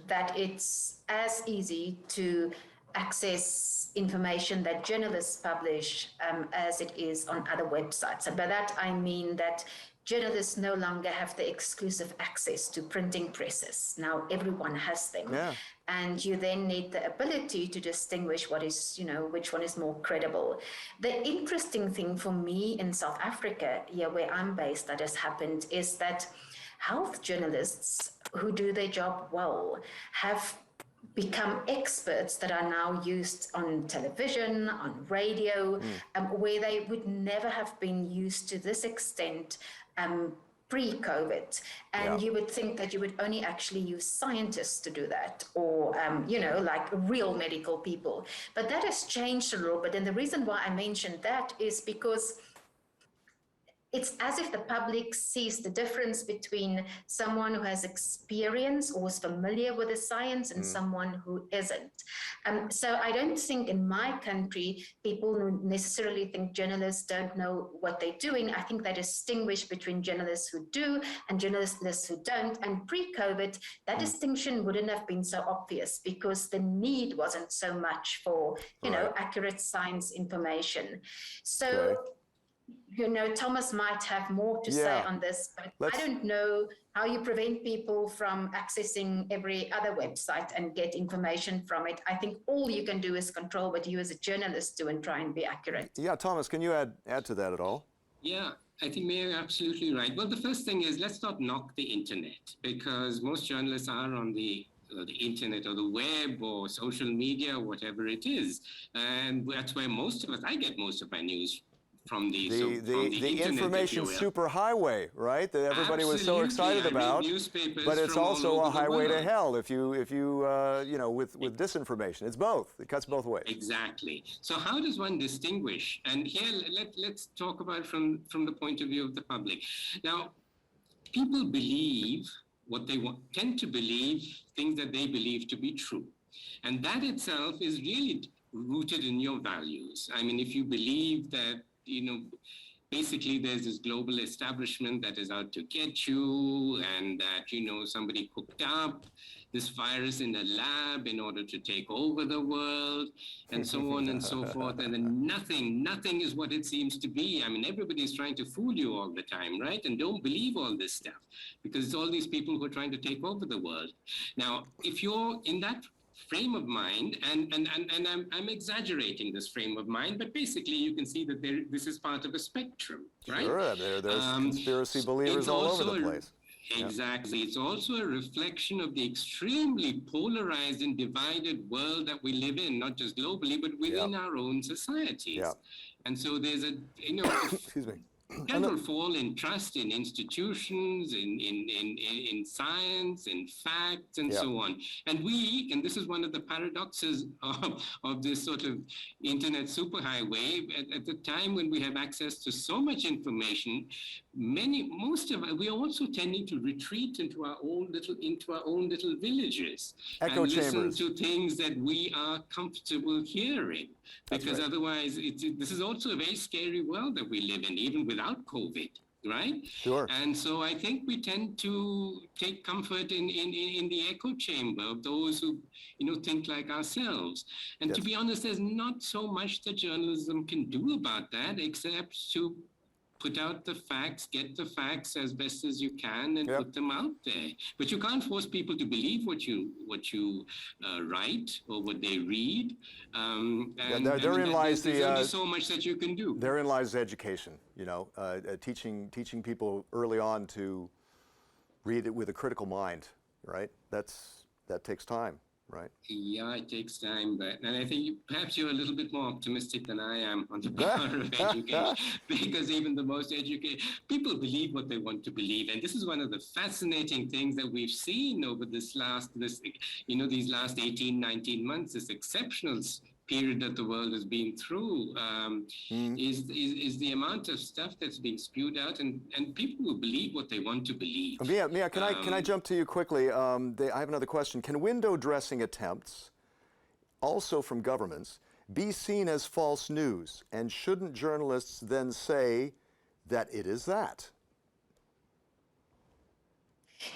that it's as easy to access information that journalists publish as it is on other websites. And by that I mean that journalists no longer have the exclusive access to printing presses. Now everyone has them. Yeah. And you then need the ability to distinguish what is, which one is more credible. The interesting thing for me in South Africa, here where I'm based, that has happened is that health journalists who do their job well have become experts that are now used on television, on radio, where they would never have been used to this extent pre-COVID. And you would think that you would only actually use scientists to do that, or, like real medical people. But that has changed a little bit. And the reason why I mentioned that is because it's as if the public sees the difference between someone who has experience or is familiar with the science and someone who isn't. So I don't think in my country, people necessarily think journalists don't know what they're doing. I think they distinguish between journalists who do and journalists who don't. And pre-COVID, that distinction wouldn't have been so obvious because the need wasn't so much for, accurate science information. So, Thomas might have more to say on this, but I don't know how you prevent people from accessing every other website and get information from it. I think all you can do is control what you as a journalist do and try and be accurate. Yeah, Thomas, can you add to that at all? Yeah, I think Mayor absolutely right. Well, the first thing is, let's not knock the internet, because most journalists are on the internet or the web or social media, or whatever it is. And that's where I get most of my news from the internet, information superhighway, right? That everybody was so excited about. But it's also a highway to hell if you with disinformation. It's both. It cuts both ways. Exactly. So how does one distinguish? And here let's talk about it from the point of view of the public. Now, people believe what they tend to believe, things that they believe to be true, and that itself is really rooted in your values. I mean, if you believe that basically there's this global establishment that is out to get you, and that, somebody cooked up this virus in a lab in order to take over the world, and so on and so forth, and then nothing is what it seems to be. I mean, everybody's trying to fool you all the time, right? And don't believe all this stuff, because it's all these people who are trying to take over the world. Now, if you're in that frame of mind, and I'm exaggerating this frame of mind, but basically you can see that this is part of a spectrum, right? Sure, there's conspiracy believers all over the place. Exactly. It's also a reflection of the extremely polarized and divided world that we live in, not just globally, but within our own societies. And so there's a, excuse me. General fall in trust in institutions, in science, in facts, and so on. And this is one of the paradoxes of this sort of internet superhighway. At the time when we have access to so much information, we are also tending to retreat into our own little villages Echo and chambers. listen to things that we are comfortable hearing. Because otherwise, this is also a very scary world that we live in, even without COVID, right? Sure. And so I think we tend to take comfort in the echo chamber of those who, think like ourselves. And to be honest, there's not so much that journalism can do about that, except to put out the facts, get the facts as best as you can, and put them out there. But you can't force people to believe what you write or what they read. Therein lies there's only so much that you can do. Therein lies education. Teaching people early on to read it with a critical mind. Right. That takes time. Right. Yeah, it takes time, and I think perhaps you're a little bit more optimistic than I am on the power of education, because even the most educated people believe what they want to believe, and this is one of the fascinating things that we've seen over these last 18, 19 months, this exceptional period that the world has been through, is the amount of stuff that's being spewed out, and people will believe what they want to believe. Mia, can I jump to you quickly? I have another question. Can window dressing attempts, also from governments, be seen as false news? And shouldn't journalists then say that it is that?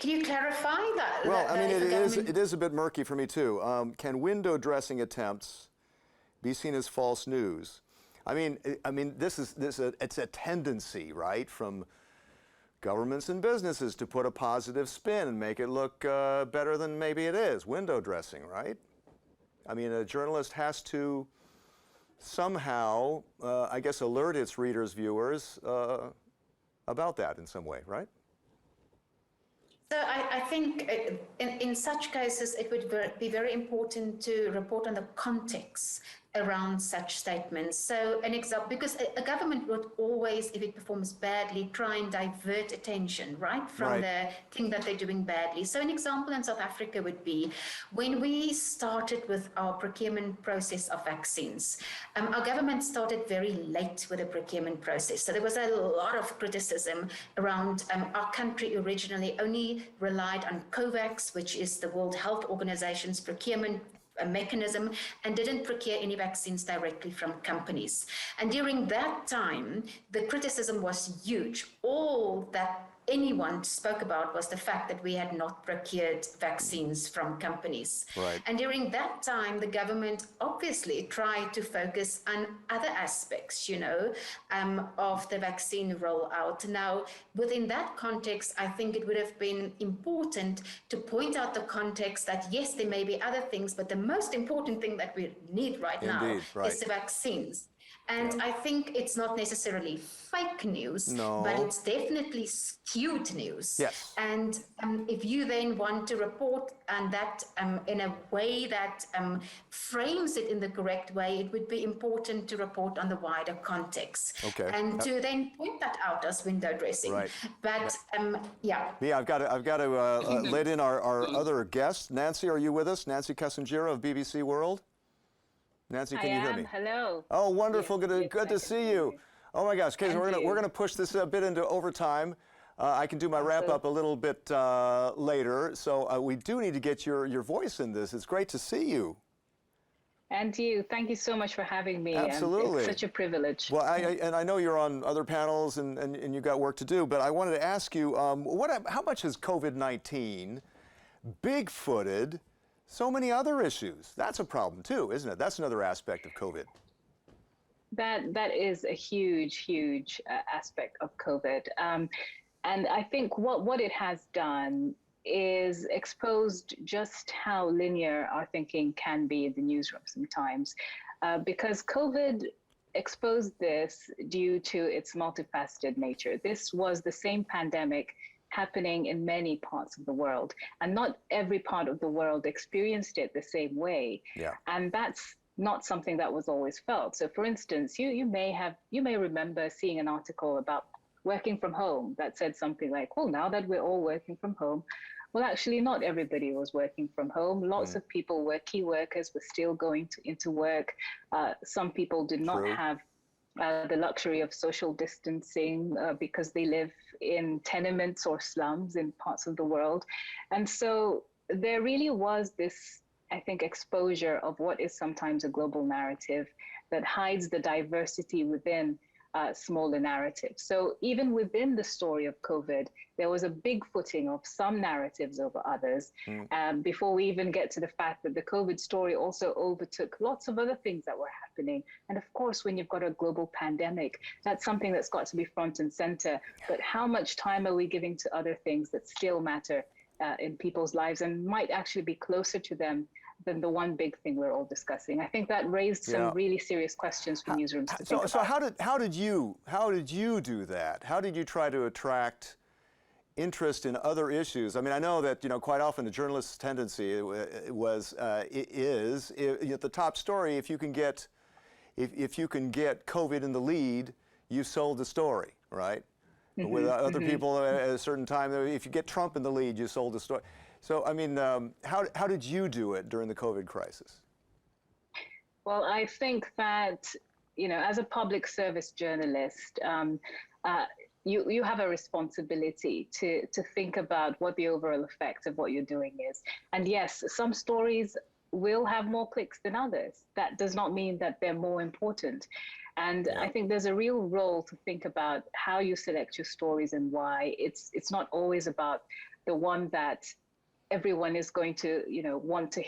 Can you clarify that? Well, it is a bit murky for me too. Can window dressing attempts be seen as false news? It's a tendency, right, from governments and businesses to put a positive spin and make it look better than maybe it is. Window dressing, right? I mean, a journalist has to somehow, I guess, alert its readers, viewers about that in some way, right? So I think in such cases, it would be very important to report on the context around such statements. So an example, because a government would always, if it performs badly, try and divert attention, right, from the thing that they're doing badly. So an example in South Africa would be when we started with our procurement process of vaccines, our government started very late with the procurement process. So there was a lot of criticism around our country originally only relied on COVAX, which is the World Health Organization's procurement a mechanism, and didn't procure any vaccines directly from companies. And during that time, the criticism was huge. All that anyone spoke about was the fact that we had not procured vaccines from companies. Right. And during that time, the government obviously tried to focus on other aspects, of the vaccine rollout. Now, within that context, I think it would have been important to point out the context that, yes, there may be other things, but the most important thing that we need right now is the vaccines. And I think it's not necessarily fake news, but it's definitely skewed news. Yes. And if you then want to report on that in a way that frames it in the correct way, it would be important to report on the wider context. Okay. And to then point that out as window dressing. Right. But yeah. Yeah, I've got to let in our other guest. Nancy, are you with us? Nancy Kacungira of BBC World. Nancy, can you hear me? Hello. Oh, wonderful. Yes, good to see you. Oh my gosh. Okay, so we're gonna push this a bit into overtime. I can do my wrap up a little bit later. So we do need to get your voice in this. It's great to see you. And you. Thank you so much for having me. Absolutely. It's such a privilege. Well, I know you're on other panels and you've got work to do, but I wanted to ask you, how much has COVID-19 big-footed so many other issues? That's a problem too, isn't it? That's another aspect of COVID. That is a huge aspect of COVID. And I think what it has done is exposed just how linear our thinking can be in the newsroom sometimes. Because COVID exposed this due to its multifaceted nature. This was the same pandemic happening in many parts of the world, and not every part of the world experienced it the same way. Yeah. And that's not something that was always felt. So for instance, you may remember seeing an article about working from home that said something like, well, now that we're all working from home, well, actually not everybody was working from home. Lots of people were key workers, were still going into work. Some people did not have the luxury of social distancing because they live in tenements or slums in parts of the world. And so there really was this, I think, exposure of what is sometimes a global narrative that hides the diversity within smaller narratives. So even within the story of COVID, there was a big footing of some narratives over others before we even get to the fact that the COVID story also overtook lots of other things that were happening. And of course, when you've got a global pandemic, that's something that's got to be front and center. But how much time are we giving to other things that still matter in people's lives and might actually be closer to them than the one big thing we're all discussing? I think that raised some really serious questions for newsrooms to think about. So how did you do that? How did you try to attract interest in other issues? I mean, I know that quite often the journalist's tendency is at the top story. If you can get COVID in the lead, you sold the story, right? With other people at a certain time, if you get Trump in the lead, you sold the story. So, I mean, how did you do it during the COVID crisis? Well, I think that, as a public service journalist, you have a responsibility to think about what the overall effect of what you're doing is. And yes, some stories will have more clicks than others. That does not mean that they're more important. And I think there's a real role to think about how you select your stories and why. It's not always about the one that everyone is going to, want to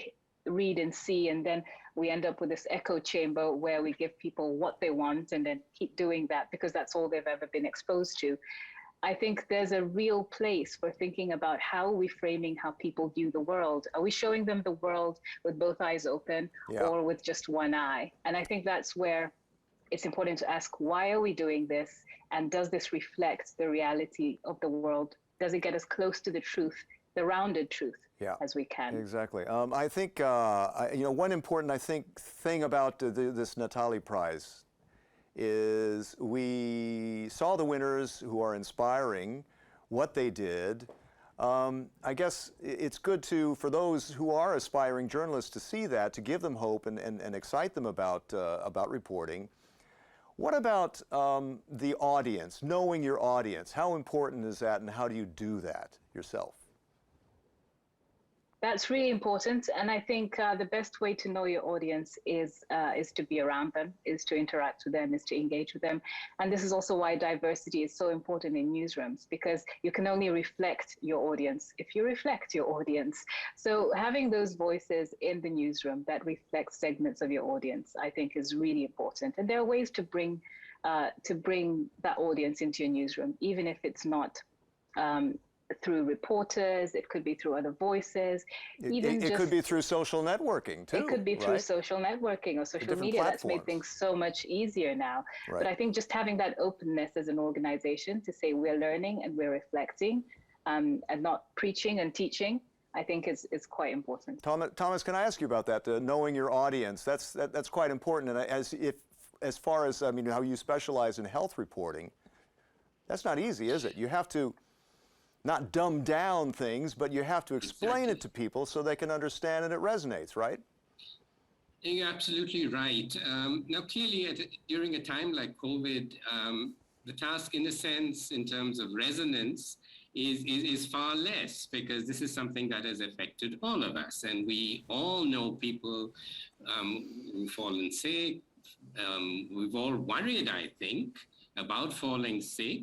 read and see, and then we end up with this echo chamber where we give people what they want and then keep doing that because that's all they've ever been exposed to. I think there's a real place for thinking about how are we framing how people view the world. Are we showing them the world with both eyes open or with just one eye? And I think that's where it's important to ask, why are we doing this? And does this reflect the reality of the world? Does it get us close to the truth, the rounded truth, as we can? Exactly. I think, one important, thing about this Natali Prize is we saw the winners who are inspiring, what they did. I guess it's good for those who are aspiring journalists to see that, to give them hope and excite them about reporting. What about the audience, knowing your audience? How important is that, and how do you do that yourself? That's really important, and I think the best way to know your audience is to be around them, is to interact with them, is to engage with them. And this is also why diversity is so important in newsrooms, because you can only reflect your audience if you reflect your audience. So having those voices in the newsroom that reflect segments of your audience, I think, is really important. And there are ways to bring that audience into your newsroom, even if it's not through reporters, it could be through other voices. It could be through social networking too. It could be through social networking or social media. That's made things so much easier now. Right. But I think just having that openness as an organization to say we're learning and we're reflecting and not preaching and teaching, I think is quite important. Thomas, can I ask you about that? Knowing your audience, that's quite important. And as far as how you specialize in health reporting, that's not easy, is it? You have to not dumb down things, but you have to explain it to people so they can understand and it resonates, right? You're absolutely right. Now, clearly, during a time like COVID, the task, in a sense, in terms of resonance, is far less, because this is something that has affected all of us. And we all know people who've fallen sick. We've all worried, I think, about falling sick,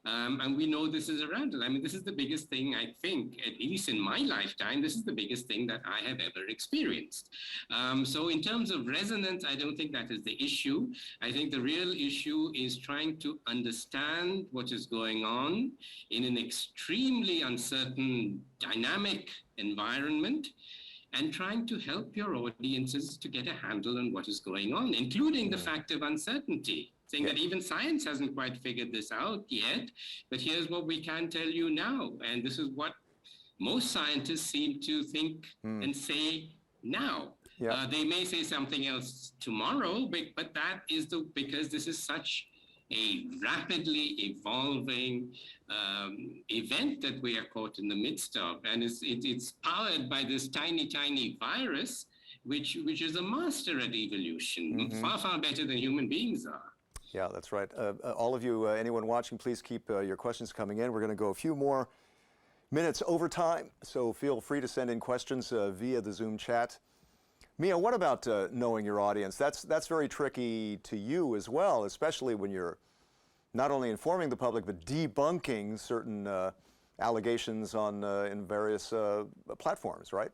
and we know this is around us. I mean, this is the biggest thing, I think, at least in my lifetime, this is the biggest thing that I have ever experienced. So in terms of resonance, I don't think that is the issue. I think the real issue is trying to understand what is going on in an extremely uncertain, dynamic environment, and trying to help your audiences to get a handle on what is going on, including the fact of uncertainty. Saying that even science hasn't quite figured this out yet, but here's what we can tell you now. And this is what most scientists seem to think and say now. They may say something else tomorrow, but that is because this is such a rapidly evolving event that we are caught in the midst of. And it's powered by this tiny, tiny virus, which is a master at evolution, far, far better than human beings are. Yeah, that's right. All of you, anyone watching, please keep your questions coming in. We're going to go a few more minutes over time, so feel free to send in questions via the Zoom chat. Mia, what about knowing your audience? That's very tricky to you as well, especially when you're not only informing the public, but debunking certain allegations in various platforms, right?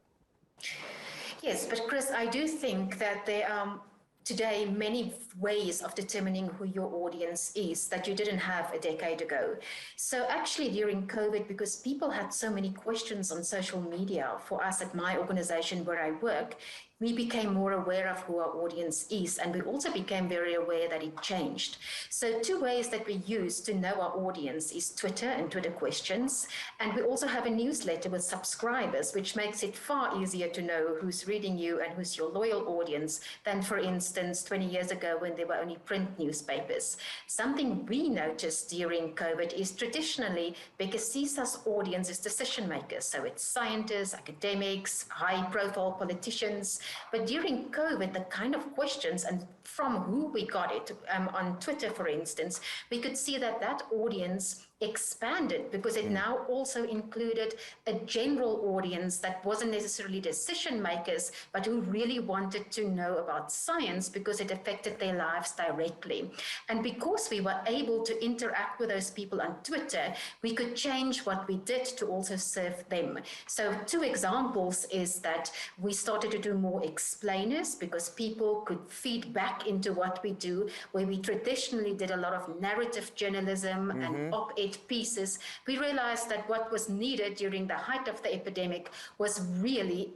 Yes, but Chris, I do think that there are today many ways of determining who your audience is that you didn't have a decade ago. So actually during COVID, because people had so many questions on social media, for us at my organization where I work, we became more aware of who our audience is, and we also became very aware that it changed. So two ways that we use to know our audience is Twitter and Twitter questions, and we also have a newsletter with subscribers, which makes it far easier to know who's reading you and who's your loyal audience than, for instance, 20 years ago when there were only print newspapers. Something we noticed during COVID is traditionally Bhekisisa's audience is decision makers, so it's scientists, academics, high-profile politicians. But during COVID, the kind of questions and from who we got it on Twitter, for instance, we could see that audience expanded because it now also included a general audience that wasn't necessarily decision makers, but who really wanted to know about science because it affected their lives directly. And because we were able to interact with those people on Twitter, we could change what we did to also serve them. So two examples is that we started to do more explainers because people could feed back into what we do, where we traditionally did a lot of narrative journalism and op-ed hit pieces, we realized that what was needed during the height of the epidemic was really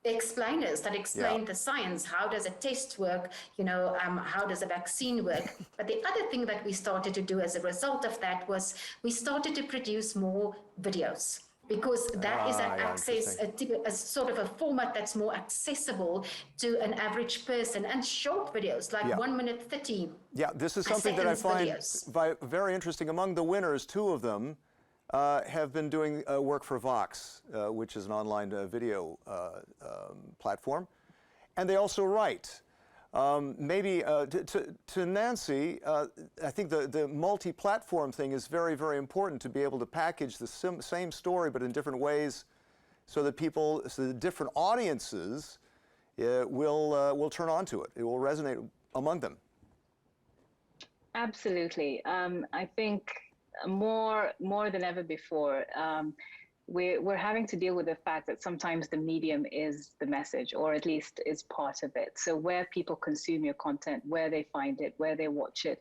explainers that explain the science. How does a test work? How does a vaccine work? But the other thing that we started to do as a result of that was we started to produce more videos, because that is a sort of a format that's more accessible to an average person, and short videos like 1 minute 30. Yeah, this is something that I find very interesting. Among the winners, 2 of them have been doing work for Vox, which is an online video platform, and they also write. Maybe to Nancy, I think the multi-platform thing is very, very important, to be able to package the same story but in different ways, so that the different audiences will turn on to it. It will resonate among them. Absolutely. I think more than ever before, we're having to deal with the fact that sometimes the medium is the message, or at least is part of it. So where people consume your content, where they find it, where they watch it,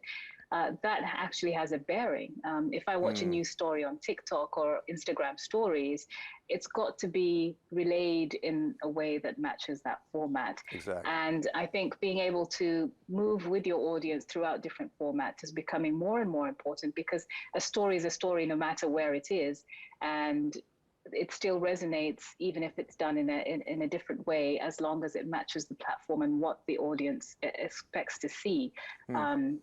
that actually has a bearing. If I watch a news story on TikTok or Instagram stories, it's got to be relayed in a way that matches that format. Exactly. And I think being able to move with your audience throughout different formats is becoming more and more important, because a story is a story no matter where it is. And it still resonates, even if it's done in a different way, as long as it matches the platform and what the audience expects to see on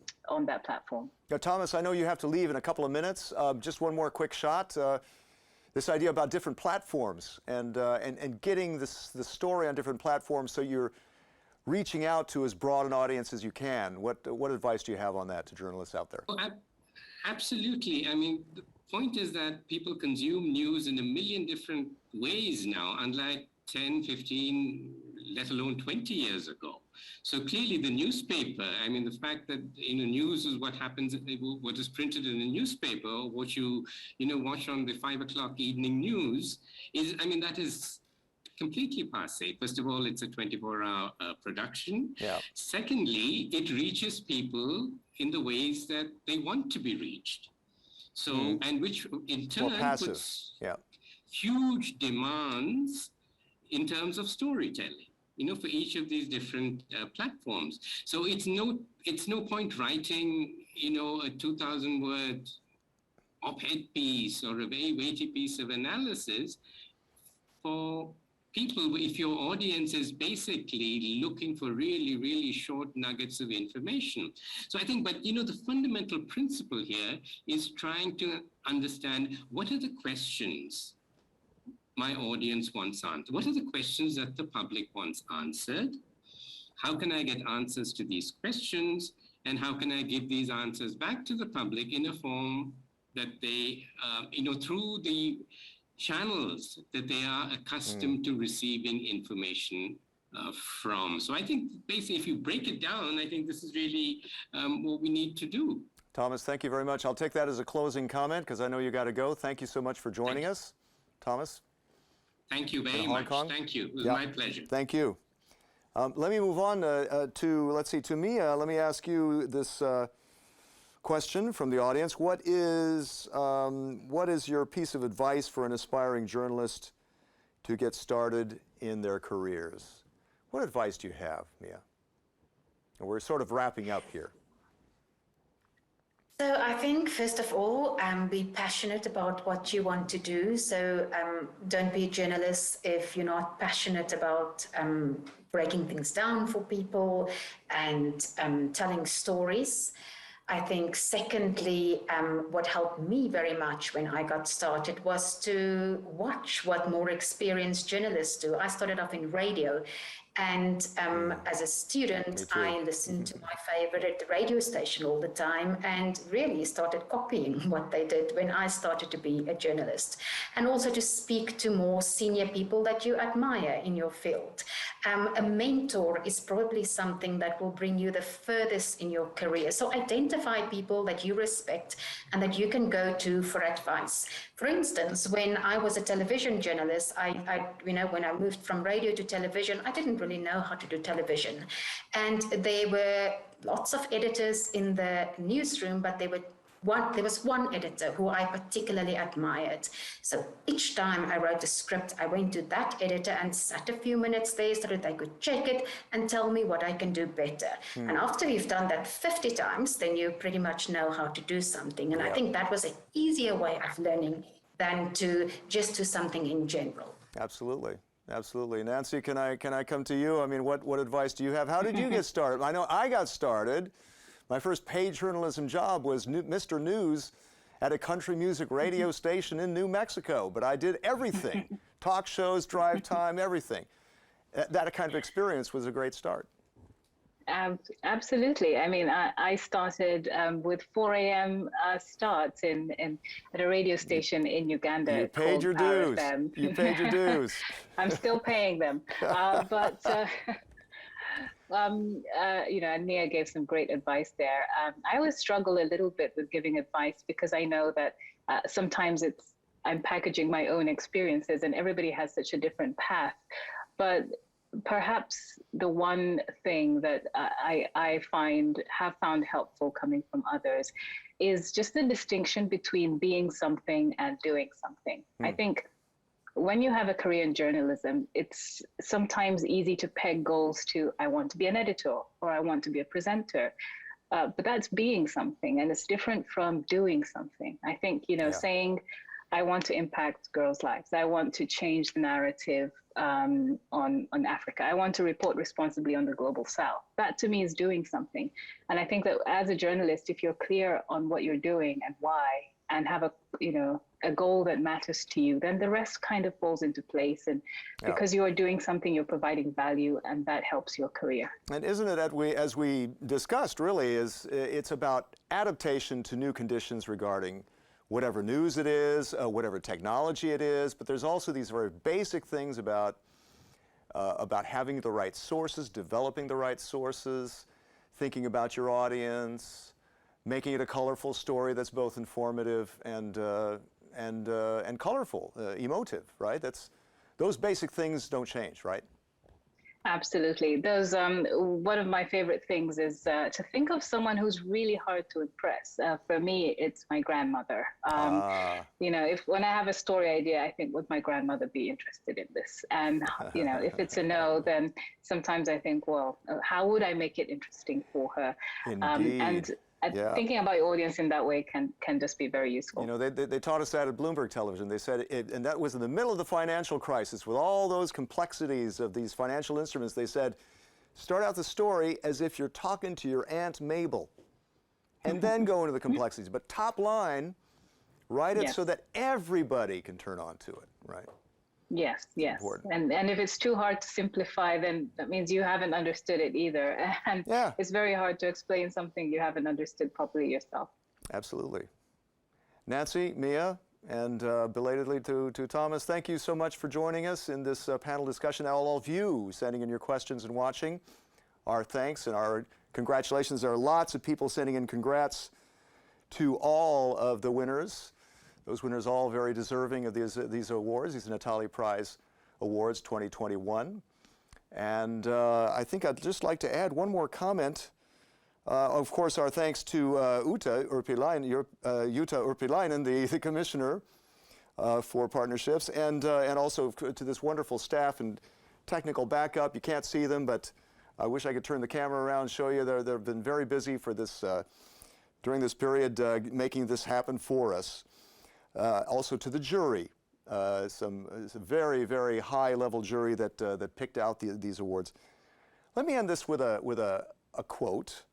that platform. Now, Thomas, I know you have to leave in a couple of minutes. Just one more quick shot. This idea about different platforms and getting the story on different platforms, so you're reaching out to as broad an audience as you can. What advice do you have on that to journalists out there? Well, absolutely. I mean, the point is that people consume news in a million different ways now, unlike 10, 15, let alone 20 years ago. So clearly the newspaper, I mean, the fact that, news is what happens, what is printed in the newspaper, or what you watch on the 5 o'clock evening news is, I mean, that is completely passé. First of all, it's a 24-hour production. Yeah. Secondly, it reaches people in the ways that they want to be reached. So, and which in turn puts huge demands in terms of storytelling, for each of these different platforms. So it's no point writing, a 2,000-word op-ed piece or a very weighty piece of analysis for people if your audience is basically looking for really, really short nuggets of information. So I think, but the fundamental principle here is trying to understand, what are the questions my audience wants answered? What are the questions that the public wants answered? How can I get answers to these questions? And how can I give these answers back to the public in a form that they, through the channels that they are accustomed to receiving information from. So I think basically, if you break it down, I think this is really what we need to do. Thomas, thank you very much. I'll take that as a closing comment, because I know you got to go. Thank you so much for joining us, Thomas. Thank you very much. Thank you. It was my pleasure. Thank you. Let me move on to Mia. Let me ask you this question from the audience. What is your piece of advice for an aspiring journalist to get started in their careers? What advice do you have, Mia? And we're sort of wrapping up here. So I think, first of all, be passionate about what you want to do. So don't be a journalist if you're not passionate about breaking things down for people and telling stories. I think, secondly, what helped me very much when I got started was to watch what more experienced journalists do. I started off in radio, and as a student, I listened to my favorite radio station all the time and really started copying what they did when I started to be a journalist. And also to speak to more senior people that you admire in your field. A mentor is probably something that will bring you the furthest in your career. So identify people that you respect and that you can go to for advice. For instance, when I was a television journalist, when I moved from radio to television, I didn't really know how to do television. And there were lots of editors in the newsroom, but there were there was one editor who I particularly admired. So each time I wrote a script, I went to that editor and sat a few minutes there so that they could check it and tell me what I can do better. And after you've done that 50 times, then you pretty much know how to do something. And I think that was an easier way of learning than to just do something in general. Absolutely. Absolutely. Nancy, can I come to you? I mean, what advice do you have? How did you get started? I know I got started. My first paid journalism job was Mr. News at a country music radio station in New Mexico, but I did everything. Talk shows, drive time, everything. That kind of experience was a great start. Absolutely. I mean, I started with 4 a.m. Starts at a radio station in Uganda. You paid your dues. You paid your dues. I'm still paying them. And Nia gave some great advice there. I always struggle a little bit with giving advice because I know that sometimes I'm packaging my own experiences and everybody has such a different path. But perhaps the one thing that I have found helpful coming from others is just the distinction between being something and doing something. I think when you have a career in journalism, it's sometimes easy to peg goals to, I want to be an editor or I want to be a presenter. But that's being something, and it's different from doing something. I think, saying, I want to impact girls' lives. I want to change the narrative on Africa. I want to report responsibly on the global South. That to me is doing something. And I think that as a journalist, if you're clear on what you're doing and why, and have a goal that matters to you, then the rest kind of falls into place. And because you are doing something, you're providing value, and that helps your career. And isn't it, as we discussed, really, it's about adaptation to new conditions regarding whatever news it is, whatever technology it is, but there's also these very basic things about having the right sources, developing the right sources, thinking about your audience, making it a colorful story that's both informative and colorful, emotive, right? Those basic things don't change, right? Absolutely. Those one of my favorite things is to think of someone who's really hard to impress. For me, it's my grandmother. When I have a story idea, I think, would my grandmother be interested in this? And if it's a no, then sometimes I think, well, how would I make it interesting for her? Indeed. Thinking about your audience in that way can just be very useful. They taught us that at Bloomberg Television. They said, and that was in the middle of the financial crisis with all those complexities of these financial instruments. They said, start out the story as if you're talking to your Aunt Mabel, and then go into the complexities. But top line, write it so that everybody can turn on to it, right? Yes. And if it's too hard to simplify, then that means you haven't understood it either. And it's very hard to explain something you haven't understood properly yourself. Absolutely. Nancy, Mia, and belatedly to Thomas, thank you so much for joining us in this panel discussion. All of you sending in your questions and watching, our thanks and our congratulations. There are lots of people sending in congrats to all of the winners. Those winners all very deserving of these awards, these Natali Prize Awards 2021. And I think I'd just like to add one more comment. Of course, our thanks to Jutta Urpilainen, the commissioner for partnerships, and also to this wonderful staff and technical backup. You can't see them, but I wish I could turn the camera around and show you. They've been very busy for this during this period, making this happen for us. Also to the jury, it's a very, very high-level jury that picked out these awards. Let me end this with a quote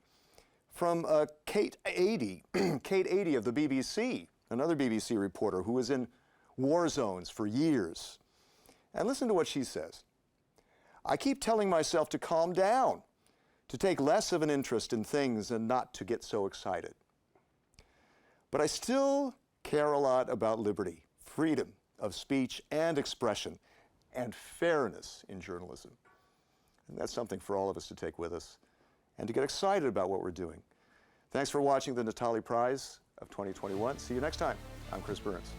from Kate Adie, Kate Adie of the BBC, another BBC reporter who was in war zones for years. And listen to what she says. I keep telling myself to calm down, to take less of an interest in things and not to get so excited. But I still care a lot about liberty, freedom of speech and expression, and fairness in journalism. And that's something for all of us to take with us and to get excited about what we're doing. Thanks for watching the Natali Prize of 2021. See you next time. I'm Chris Burns.